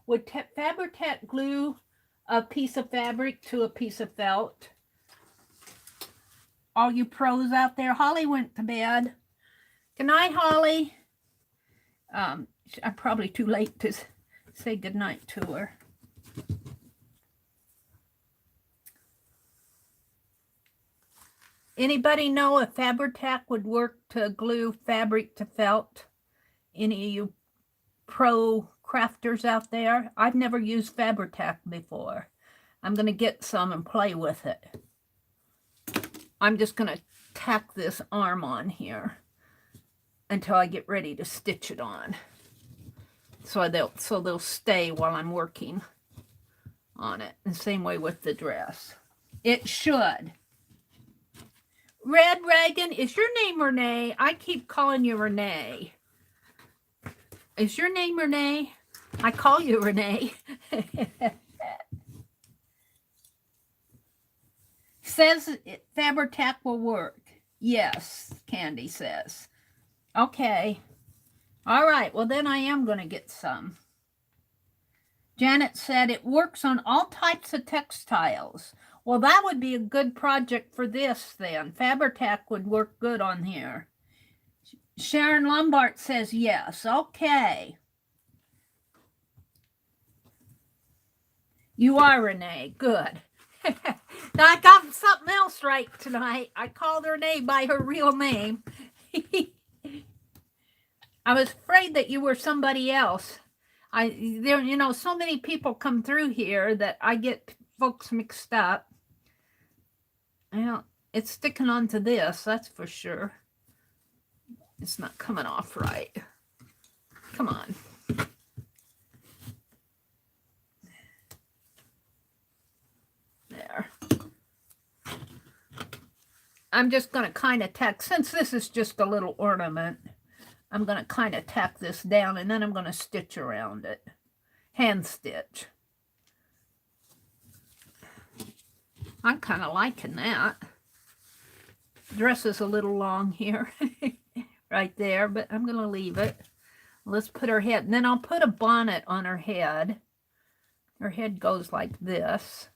Would Fabri-Tac glue a piece of fabric to a piece of felt? All you pros out there. Holly went to bed. Good night, Holly. I'm probably too late to say good night to her. Anybody know if Fabri-Tac would work to glue fabric to felt? Any of you pro crafters out there? I've never used Fabri-Tac before. I'm going to get some and play with it. I'm just going to tack this arm on here until I get ready to stitch it on. So they'll stay while I'm working on it. The same way with the dress. It should. Red Reagan, is your name Renee? I keep calling you Renee. Is your name Renee? I call you Renee. Says Fabri-Tac will work. Yes, Candy says. Okay. All right, well then I am going to get some. Janet said it works on all types of textiles. Well, that would be a good project for this then. Fabri-Tac would work good on here. Sharon Lombard says yes. Okay. You are Renee. Good. Now I got something else right tonight. I called her name by her real name. I was afraid that you were somebody else. There, you know, so many people come through here that I get folks mixed up. Well, it's sticking onto this, that's for sure. It's not coming off right. Come on. There. I'm just going to kind of tack, since this is just a little ornament, I'm going to kind of tack this down and then I'm going to stitch around it. Hand stitch. I'm kind of liking that. Dress is a little long here. Right there, but I'm going to leave it. Let's put her head, and then I'll put a bonnet on her head. Her head goes like this.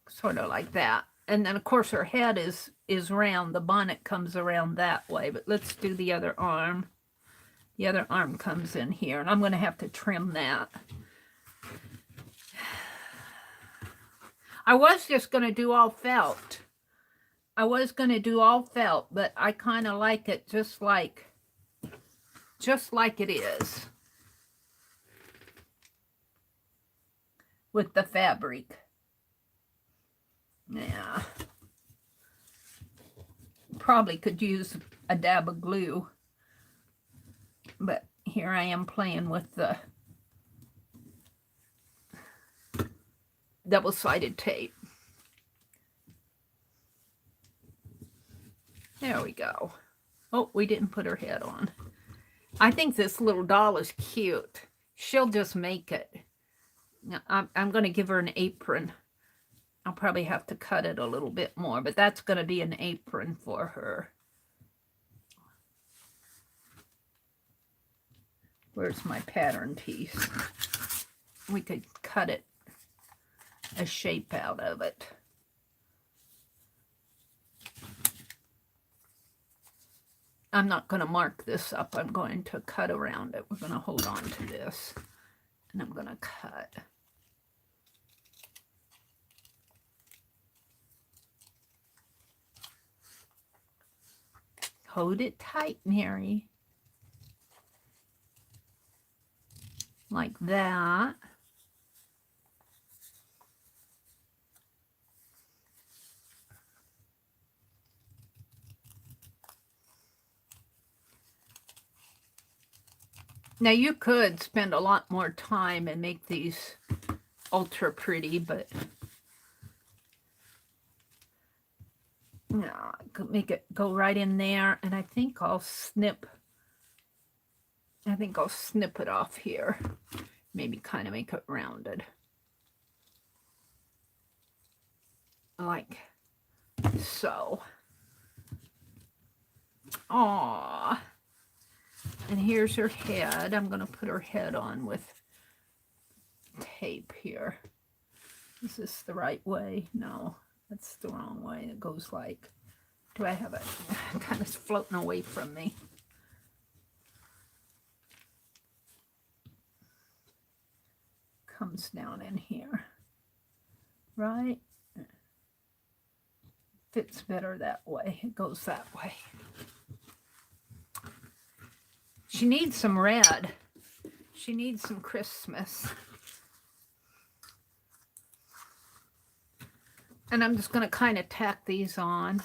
Sort of like that. And then, of course, her head is round. The bonnet comes around that way, but let's do the other arm. The other arm comes in here, and I'm going to have to trim that. I was just going to do all felt. But I kind of like it just like it is with the fabric. Yeah. Probably could use a dab of glue, but here I am playing with the double-sided tape. There we go. Oh, we didn't put her head on. I think this little doll is cute. She'll just make it. Now, I'm going to give her an apron. I'll probably have to cut it a little bit more, but that's going to be an apron for her. Where's my pattern piece? We could cut it, a shape out of it. I'm not going to mark this up. I'm going to cut around it. We're going to hold on to this, and I'm going to cut. Hold it tight, Meri. Like that. Now you could spend a lot more time and make these ultra pretty, but no, I could make it go right in there, and I think I'll snip it off here. Maybe kind of make it rounded. Like so. Aww. And here's her head. I'm going to put her head on with tape here. Is this the right way? No, that's the wrong way. It goes like, do I have it kind of floating away from me? Comes down in here, right? Fits better that way. It goes that way. She needs some red. She needs some Christmas. And I'm just going to kind of tack these on.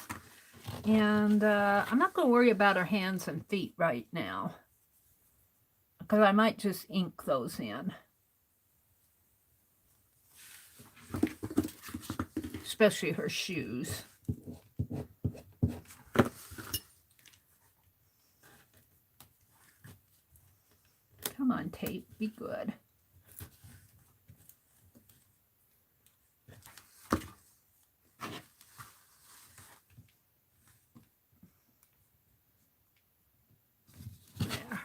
And I'm not going to worry about her hands and feet right now, because I might just ink those in. Especially her shoes. Come on, tape, be good. There.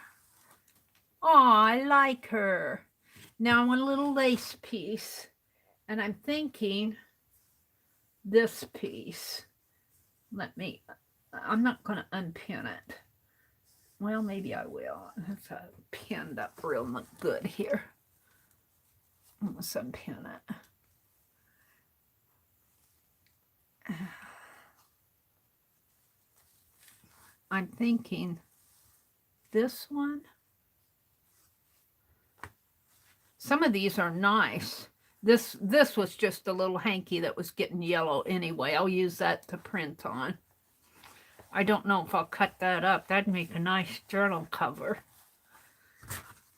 Oh, I like her. Now I want a little lace piece, and I'm thinking this piece. I'm not going to unpin it. Well, maybe I will. It's pinned up real good here. Let's unpin it. I'm thinking this one. Some of these are nice. This was just a little hanky that was getting yellow anyway. I'll use that to print on. I don't know if I'll cut that up. That'd make a nice journal cover.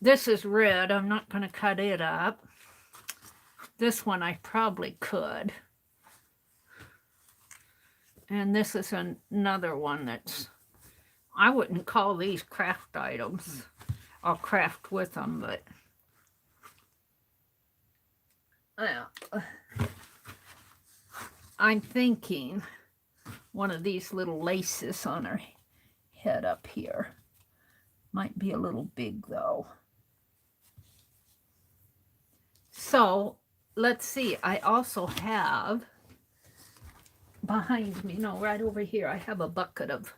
This is red. I'm not going to cut it up. This one I probably could. And this is another one that's, I wouldn't call these craft items. I'll craft with them, but I'm thinking one of these little laces on her head up here. Might be a little big though. So let's see. I also have behind me, no, right over here, I have a bucket of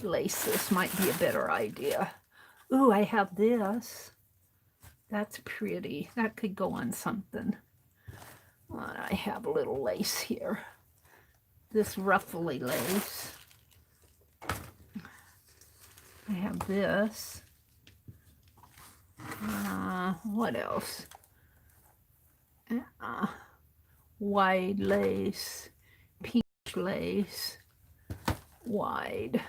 laces. Might be a better idea. Ooh, I have this. That's pretty. That could go on something. I have a little lace here. This ruffly lace. I have this. What else? Wide lace, peach lace, wide.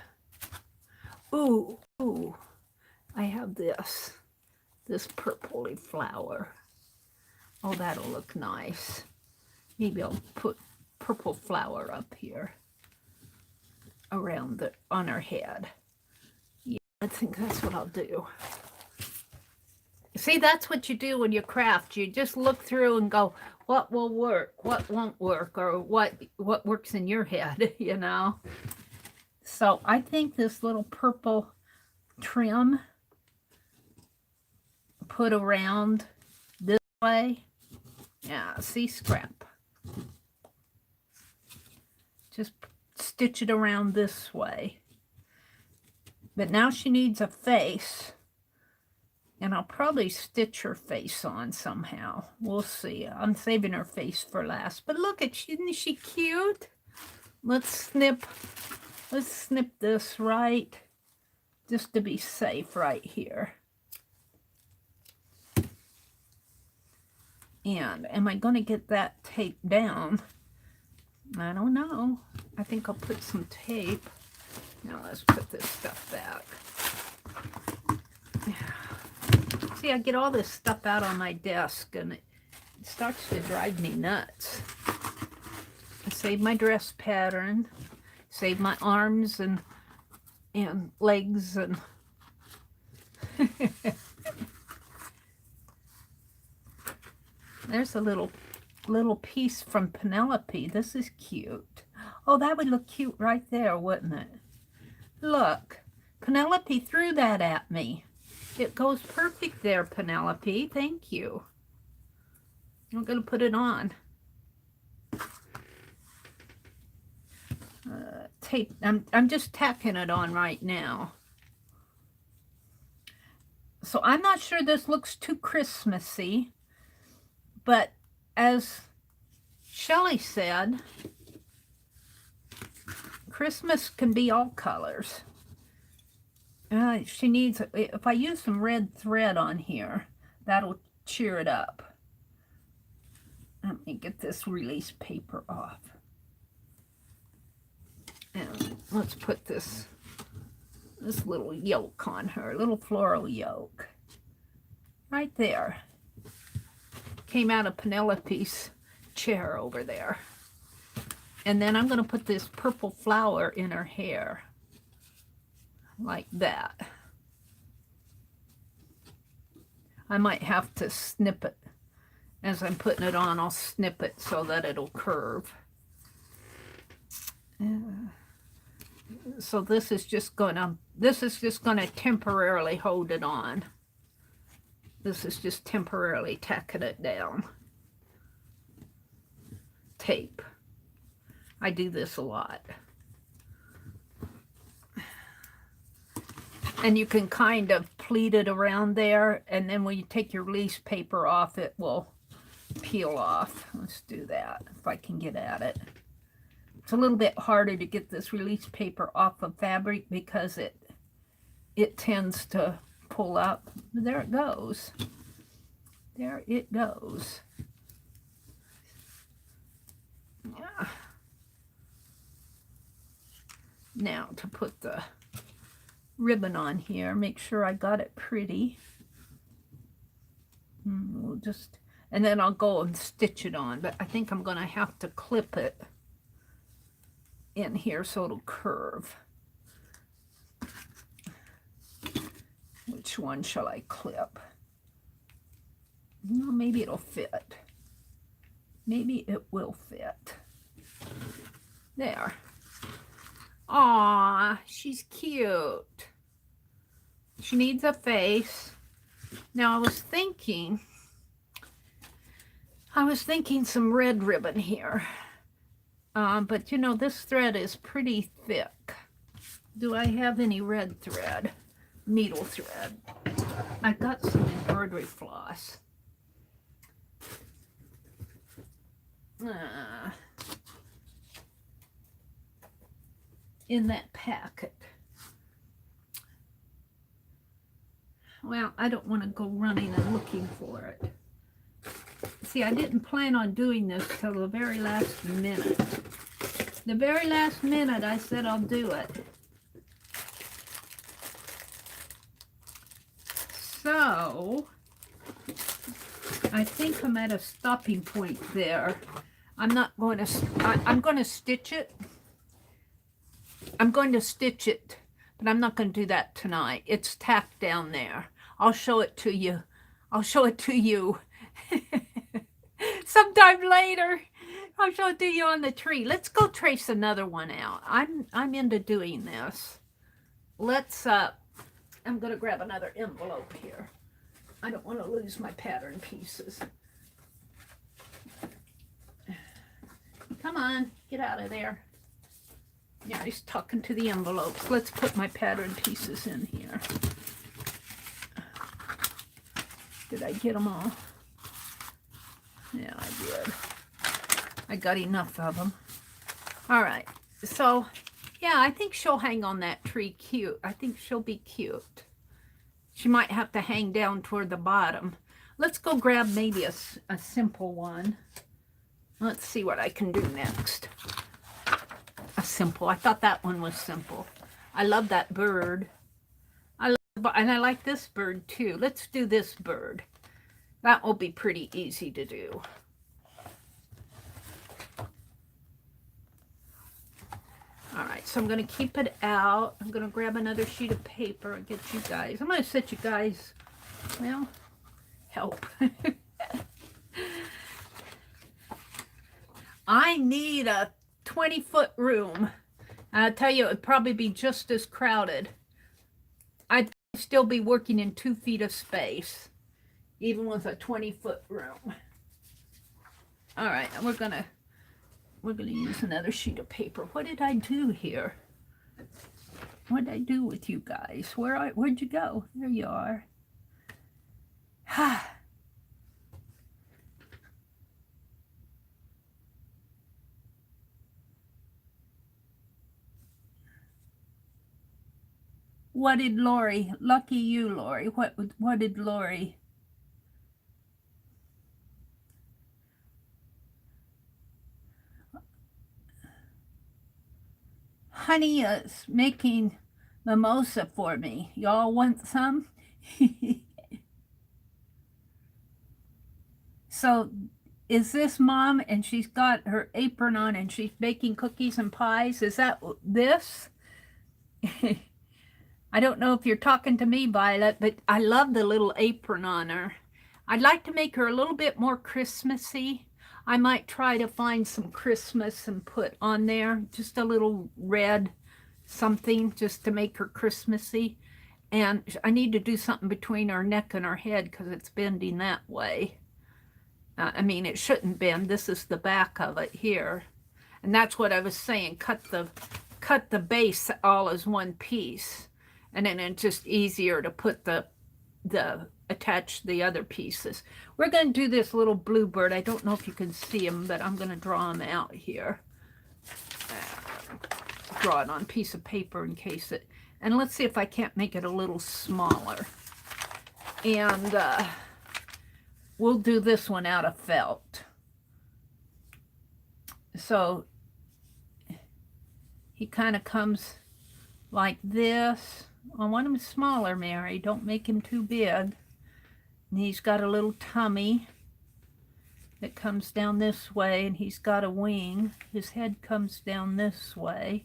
Ooh, I have this purpley flower. Oh, that'll look nice. Maybe I'll put purple flower up here around on her head. Yeah, I think that's what I'll do. See, that's what you do when you craft. You just look through and go, what will work, what won't work, or what works in your head, you know? So I think this little purple trim put around this way. Yeah, see, scrap. Just stitch it around this way. But now she needs a face. And I'll probably stitch her face on somehow. We'll see. I'm saving her face for last. But look at, isn't she cute? Let's snip this right, just to be safe right here. And am I going to get that tape down? I don't know. I think I'll put some tape. Now let's put this stuff back. See, I get all this stuff out on my desk and it starts to drive me nuts. I save my dress pattern, save my arms and legs and there's a little piece from Penelope. This is cute. Oh, that would look cute right there, wouldn't it? Look, Penelope threw that at me. It goes perfect there, Penelope. Thank you. I'm going to put it on. Tape. I'm just tacking it on right now. So I'm not sure this looks too Christmassy, but as Shelley said, Christmas can be all colors. She needs, if I use some red thread on here, that'll cheer it up. Let me get this release paper off. And let's put this little yoke on her, little floral yoke. Right there. Came out of Penelope's chair over there. And then I'm going to put this purple flower in her hair. Like that. I might have to snip it. As I'm putting it on, I'll snip it so that it'll curve. So this is just gonna temporarily hold it on. This is just temporarily tacking it down. Tape. I do this a lot. And you can kind of pleat it around there, and then when you take your release paper off, it will peel off. Let's do that if I can get at it. It's a little bit harder to get this release paper off of fabric because it tends to pull up. There it goes. There it goes. Yeah. Now to put the ribbon on here, make sure I got it pretty. We'll just, and then I'll go and stitch it on, but I think I'm going to have to clip it in here so it'll curve. Which one shall I clip? Well, maybe it'll fit. Maybe it will fit. There. Aw, she's cute. She needs a face. Now I was thinking some red ribbon here. But you know, this thread is pretty thick. Do I have any red thread? Needle thread. I got some embroidery floss. In that packet. Well, I don't want to go running and looking for it. See, I didn't plan on doing this till the very last minute. The very last minute I said I'll do it. So, I think I'm at a stopping point there. I'm going to stitch it. I'm going to stitch it, but I'm not going to do that tonight. It's tacked down there. I'll show it to you. I'll show it to you sometime later. I'll show it to you on the tree. Let's go trace another one out. I'm into doing this. Let's I'm going to grab another envelope here. I don't want to lose my pattern pieces. Come on, get out of there. Yeah, he's talking to the envelopes. Let's put my pattern pieces in here. Did I get them all? Yeah, I did. I got enough of them. All right. So, yeah, I think she'll hang on that tree cute. I think she'll be cute. She might have to hang down toward the bottom. Let's go grab maybe a simple one. Let's see what I can do next. A simple. I thought that one was simple. I love that bird. I love And I like this bird too. Let's do this bird. That will be pretty easy to do. All right, so I'm going to keep it out. I'm going to grab another sheet of paper and get you guys. I'm going to set you guys, well, help. I need a 20-foot room. I'll tell you, it would probably be just as crowded. I'd still be working in 2 feet of space, even with a 20-foot room. All right, we're gonna use another sheet of paper. What did I do here? What did I do with you guys? Where'd you go? There you are. What did Lori? Lucky you, Lori. What did Lori? Honey is making mimosa for me. Y'all want some? So is this Mom, and she's got her apron on and she's baking cookies and pies? Is that this? I don't know if you're talking to me, Violet, but I love the little apron on her. I'd like to make her a little bit more Christmassy. I might try to find some Christmas and put on there just a little red something just to make her Christmassy. And I need to do something between her neck and her head because it's bending that way. I mean, it shouldn't bend. This is the back of it here. And that's what I was saying. Cut the base all as one piece. And then it's just easier to put attach the other pieces. We're going to do this little bluebird. I don't know if you can see him, but I'm going to draw him out here. Draw it on a piece of paper in case it, and let's see if I can't make it a little smaller. And we'll do this one out of felt. So he kind of comes like this. I want him smaller, Mary. Don't make him too big. And he's got a little tummy that comes down this way, and he's got a wing. His head comes down this way,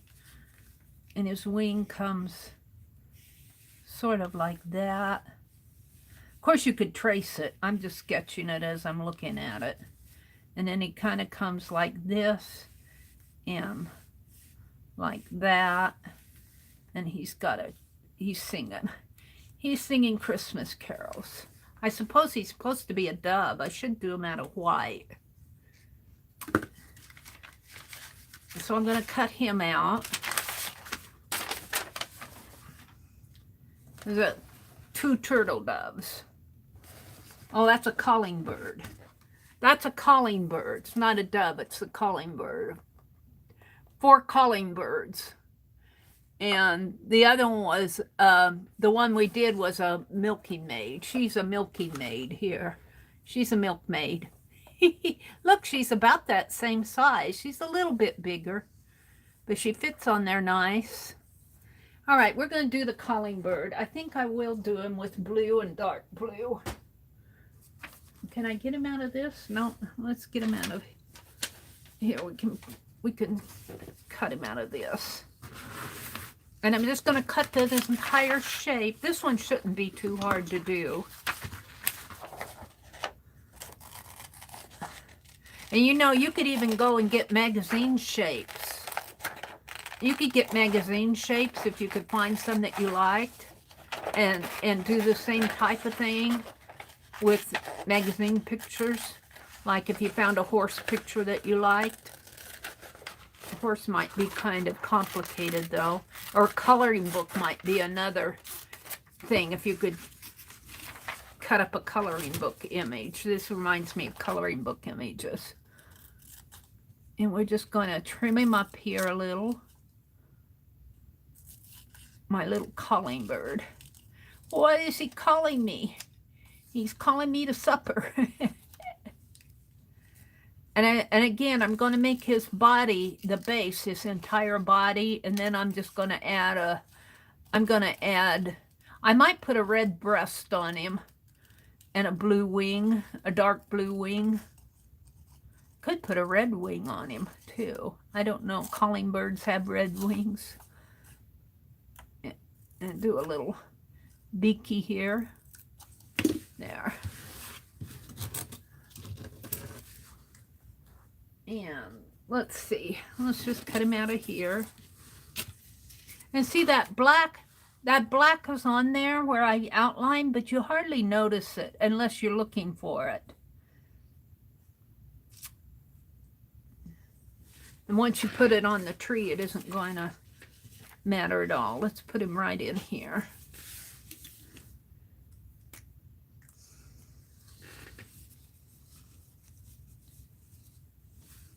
and his wing comes sort of like that. Of course, you could trace it. I'm just sketching it as I'm looking at it. And then he kind of comes like this and like that. And he's singing Christmas carols. I suppose he's supposed to be a dove. I should do him out of white. So I'm going to cut him out. There's 2 turtle doves. Oh, that's a calling bird. That's a calling bird. It's not a dove, it's a calling bird. 4 calling birds. And the other one was, the one we did was a milking maid. She's a milking maid here. She's a milkmaid. Look, she's about that same size. She's a little bit bigger, but she fits on there nice. All right, we're going to do the calling bird. I think I will do him with blue and dark blue. Can I get him out of this? No, let's get him out of here. We can cut him out of this. And I'm just going to cut this entire shape. This one shouldn't be too hard to do. And you know, you could even go and get magazine shapes. You could get magazine shapes if you could find some that you liked. And do the same type of thing with magazine pictures. Like if you found a horse picture that you liked. Horse might be kind of complicated though, or coloring book might be another thing if you could cut up a coloring book image. This reminds me of coloring book images. And we're just going to trim him up here a little. My little calling bird. What is he calling me? He's calling me to supper. And again, I'm going to make his body, the base, his entire body, and then I'm just going to add I might put a red breast on him and a blue wing, a dark blue wing. Could put a red wing on him too. I don't know. Calling birds have red wings. And do a little beaky here. There. And let's see. Let's just cut him out of here. And see that black? That black is on there where I outlined, but you hardly notice it unless you're looking for it. And once you put it on the tree, it isn't going to matter at all. Let's put him right in here.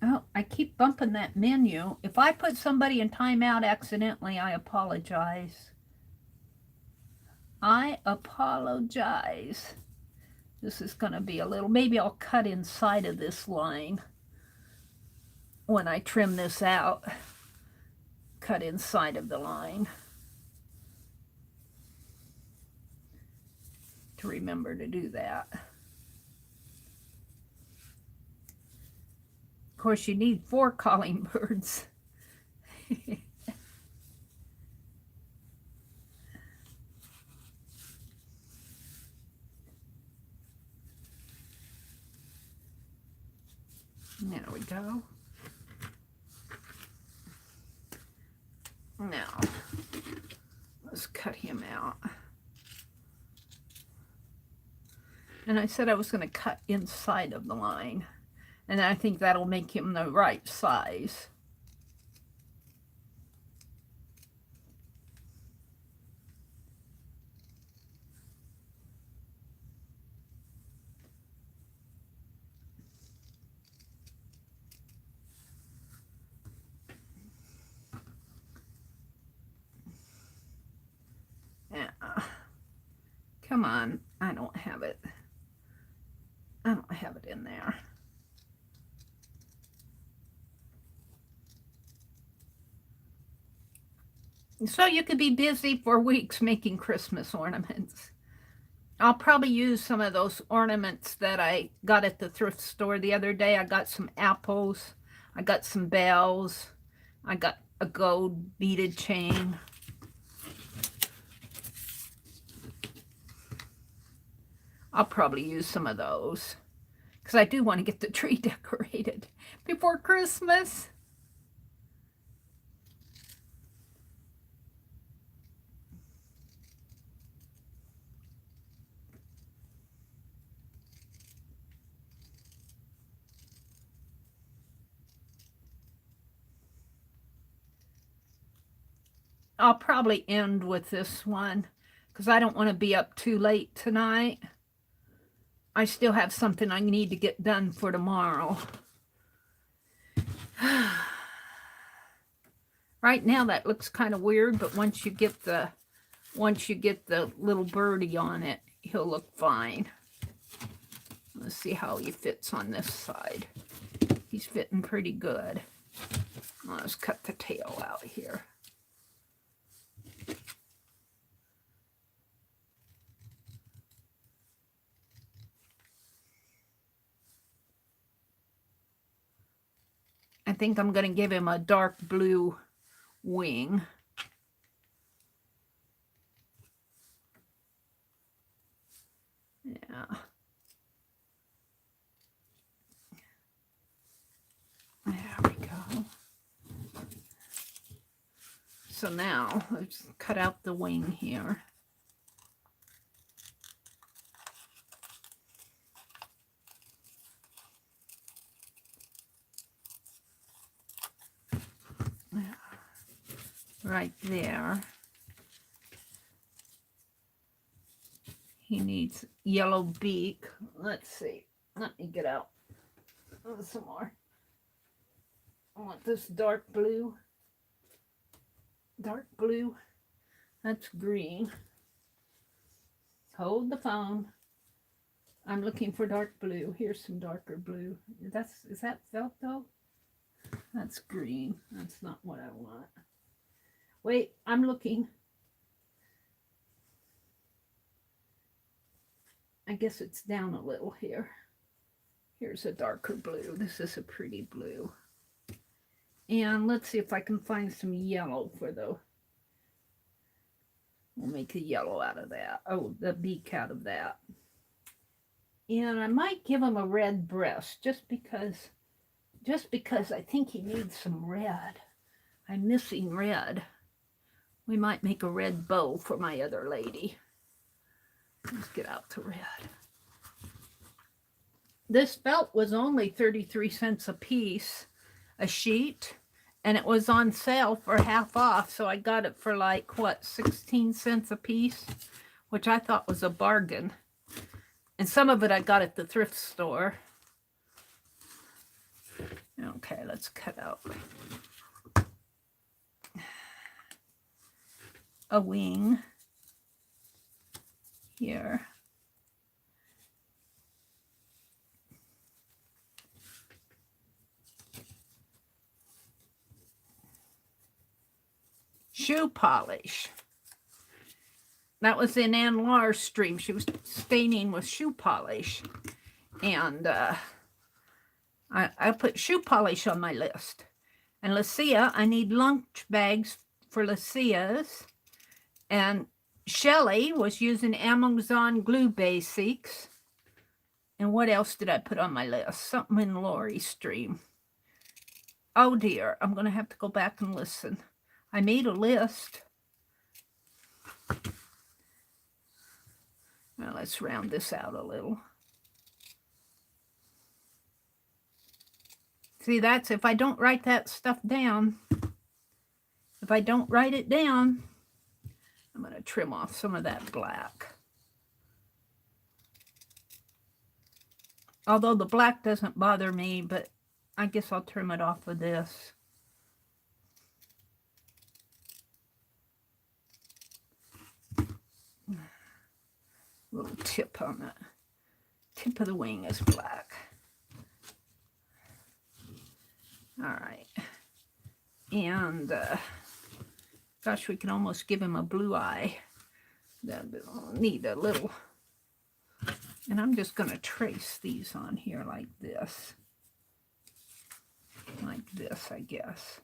Oh, I keep bumping that menu. If I put somebody in timeout accidentally, I apologize. I apologize. This is going to be a little, maybe I'll cut inside of this line when I trim this out. Cut inside of the line. To remember to do that. Of course, you need 4 calling birds. There we go. Now, let's cut him out. And I said I was going to cut inside of the line. And I think that'll make him the right size. Yeah. Come on, I don't have it. I don't have it in there. So you could be busy for weeks making Christmas ornaments. I'll probably use some of those ornaments that I got at the thrift store the other day. I got some apples. I got some bells. I got a gold beaded chain. I'll probably use some of those because I do want to get the tree decorated before Christmas. I'll probably end with this one because I don't want to be up too late tonight. I still have something I need to get done for tomorrow. Right now that looks kind of weird, but once you get the little birdie on it, he'll look fine. Let's see how he fits on this side. He's fitting pretty good. Let's cut the tail out here. I think I'm going to give him a dark blue wing. Yeah. There we go. So now let's cut out the wing here. Right there. He needs yellow beak. Let's see. Let me get out some more. I want this dark blue. Dark blue. That's green. Hold the phone. I'm looking for dark blue. Here's some darker blue. Is that Velcro? That's green. That's not what I want. Wait, I'm looking. I guess it's down a little here. Here's a darker blue. This is a pretty blue. And let's see if I can find some yellow for the, we'll make a yellow out of that. Oh, the beak out of that. And I might give him a red breast just because I think he needs some red. I'm missing red. We might make a red bow for my other lady. Let's get out the red. This felt was only 33 cents a piece, a sheet, and it was on sale for half off. So I got it for like, what, 16 cents a piece, which I thought was a bargain. And some of it I got at the thrift store. Okay, let's cut out a wing here. Shoe polish. That was in Lahr's stream. She was staining with shoe polish. And I put shoe polish on my list. And Lucia, I need lunch bags for Lucia's. And Shelley was using Amazon glue basics. And what else did I put on my list? Something in Lori's stream. Oh dear, I'm going to have to go back and listen. I made a list. Now let's round this out a little. See, that's if I don't write that stuff down. If I don't write it down, I'm going to trim off some of that black. Although the black doesn't bother me, but I guess I'll trim it off of this. Little tip on the tip of the wing is black. All right. And gosh, we can almost give him a blue eye. That'll need a little. And I'm just going to trace these on here like this. Like this, I guess.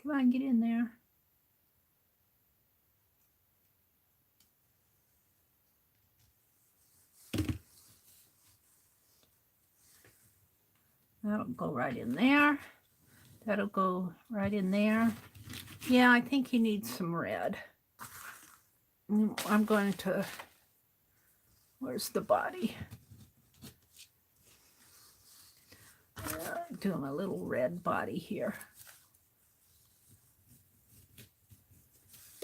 Come on, get in there. That'll go right in there. That'll go right in there. Yeah, I think he needs some red. I'm going to, where's the body? Do him a little red body here.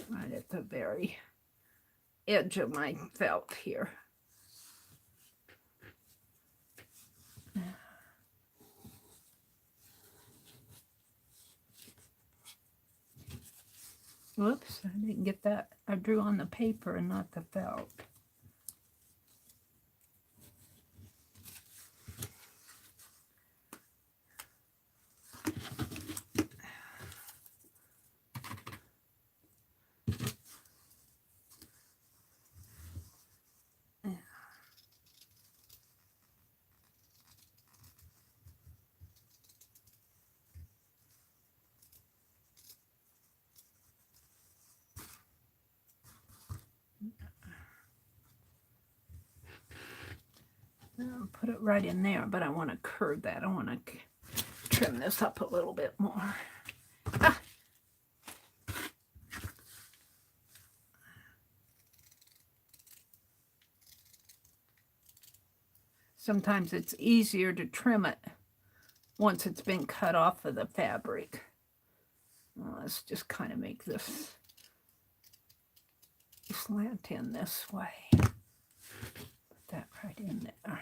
Right at the very edge of my felt here. Whoops, I didn't get that. I drew on the paper and not the felt. I'll put it right in there, but I want to curve that. I want to trim this up a little bit more. Ah. Sometimes it's easier to trim it once it's been cut off of the fabric. Well, let's just kind of make this slant in this way. Put that right in there.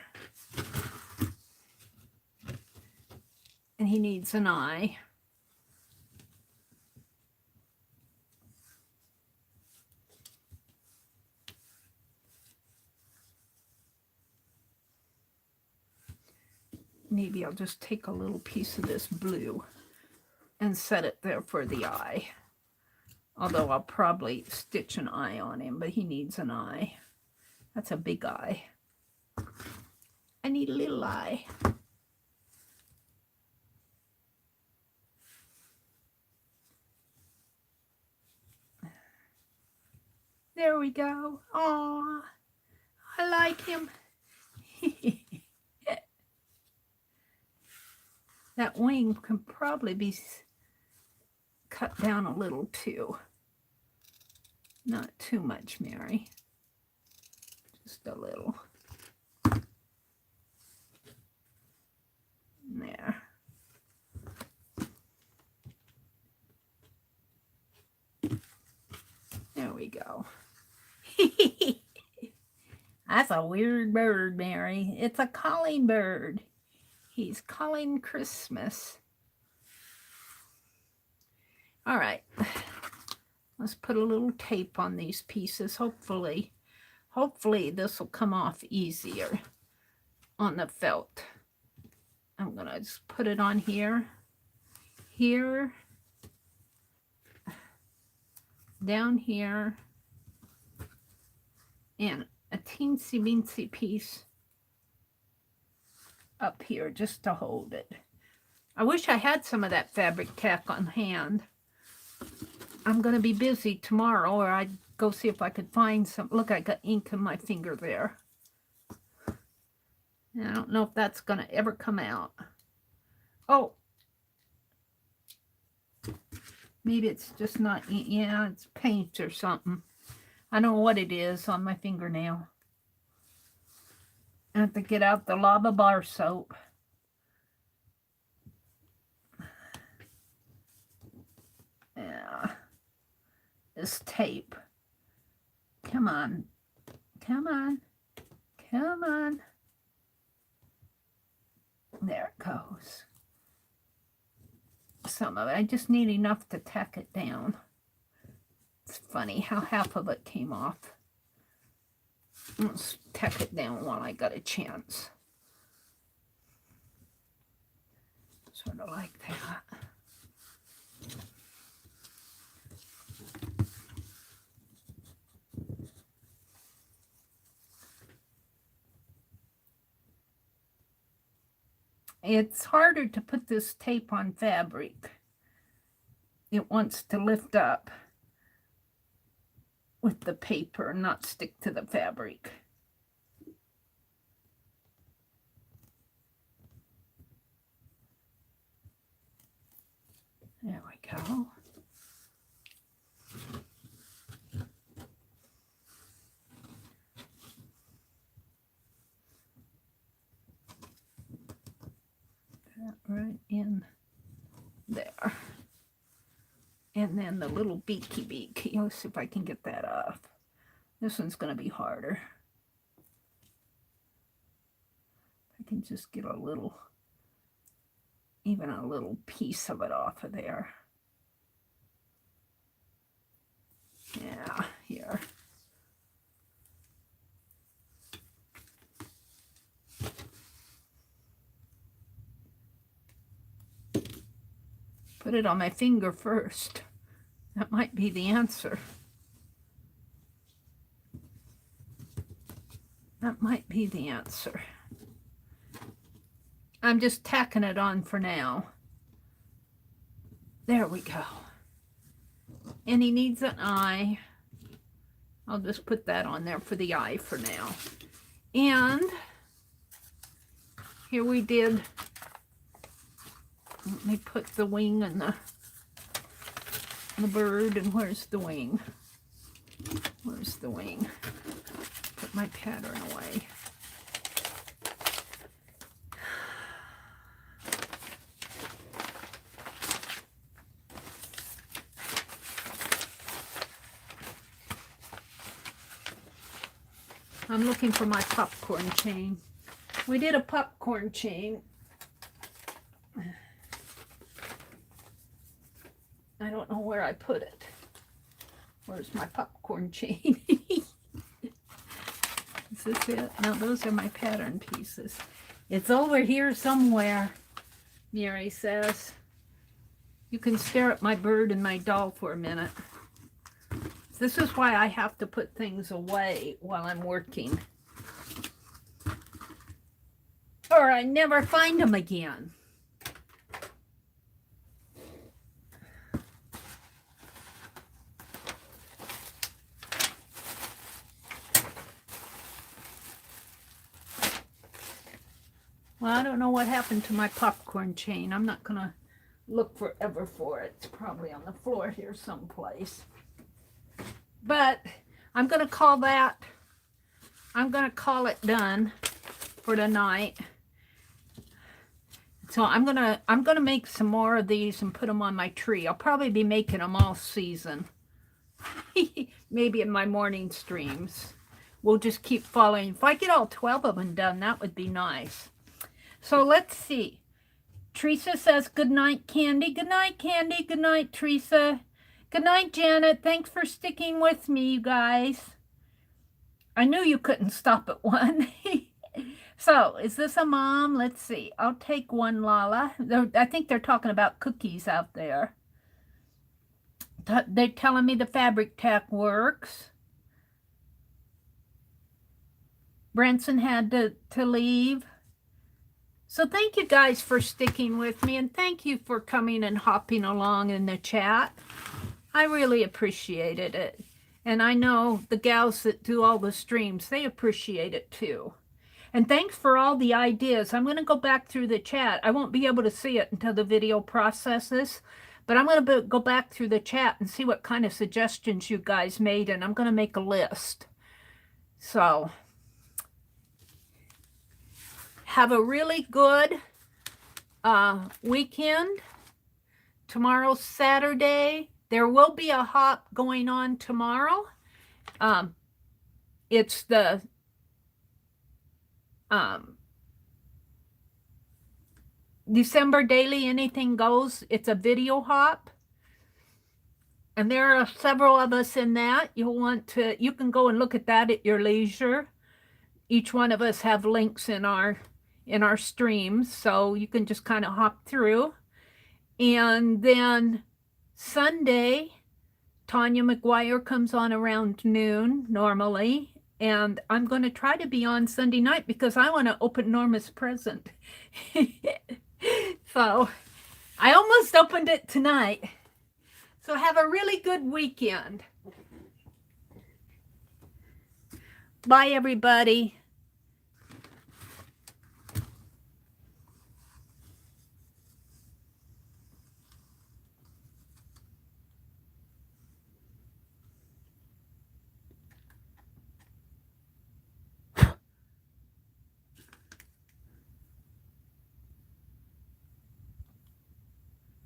And he needs an eye. Maybe I'll just take a little piece of this blue and set it there for the eye. Although I'll probably stitch an eye on him, but he needs an eye. That's a big eye. I need a little eye. There we go. Aw, I like him. That wing can probably be cut down a little too. Not too much, Meri. Just a little. There. There we go. That's a weird bird, Meri. It's a calling bird. He's calling Christmas. All right. Let's put a little tape on these pieces. Hopefully this will come off easier on the felt. I'm going to just put it on here, down here, and a teensy weensy piece up here just to hold it. I wish I had some of that fabric tack on hand. I'm going to be busy tomorrow, or I'd go see if I could find some. Look, I got ink in my finger there. And I don't know if that's going to ever come out. Oh. Maybe it's just not, yeah, it's paint or something. I don't know what it is on my fingernail. I have to get out the lava bar soap. Yeah. This tape. Come on. Come on. Come on. There it goes. Some of it. I just need enough to tack it down. It's funny how half of it came off. Let's tack it down while I got a chance. Sort of like that. It's harder to put this tape on fabric. It wants to lift up with the paper and not stick to the fabric. There we go. That right in there. And then the little beaky beak. Let's see if I can get that off. This one's going to be harder. I can just get a little, even a little piece of it off of there. Yeah, here. Put it on my finger first. That might be the answer. That might be the answer. I'm just tacking it on for now. There we go. And he needs an eye. I'll just put that on there for the eye for now. And here we did. Let me put the wing and the bird, and where's the wing? Where's the wing? Put my pattern away. I'm looking for my popcorn chain. We did a popcorn chain. I don't know where I put it. Where's my popcorn chain? Is this it? No, those are my pattern pieces. It's over here somewhere, Meri says. You can stare at my bird and my doll for a minute. This is why I have to put things away while I'm working, or I never find them again. Well, I don't know what happened to my popcorn chain. I'm not going to look forever for it. It's probably on the floor here someplace. But I'm going to call it done for tonight. So I'm going to make some more of these and put them on my tree. I'll probably be making them all season. Maybe in my morning streams. We'll just keep following. If I get all 12 of them done, that would be nice. So let's see. Teresa says, good night, Candy. Good night, Candy. Good night, Teresa. Good night, Janet. Thanks for sticking with me, you guys. I knew you couldn't stop at one. So, is this a mom? Let's see. I'll take one, Lala. I think they're talking about cookies out there. They're telling me the fabric tack works. Branson had to leave. So thank you guys for sticking with me, and thank you for coming and hopping along in the chat. I really appreciated it. And I know the gals that do all the streams, they appreciate it too. And thanks for all the ideas. I'm going to go back through the chat. I won't be able to see it until the video processes, but I'm going to go back through the chat and see what kind of suggestions you guys made, and I'm going to make a list. So have a really good weekend. Tomorrow's Saturday. There will be a hop going on tomorrow. It's the December Daily Anything Goes. It's a video hop. And there are several of us in that. You can go and look at that at your leisure. Each one of us have links in our streams, so you can just kind of hop through. And then Sunday, Tanya McGuire comes on around noon normally, and I'm going to try to be on Sunday night because I want to open Norma's present. So I almost opened it tonight. So have a really good weekend. Bye, everybody.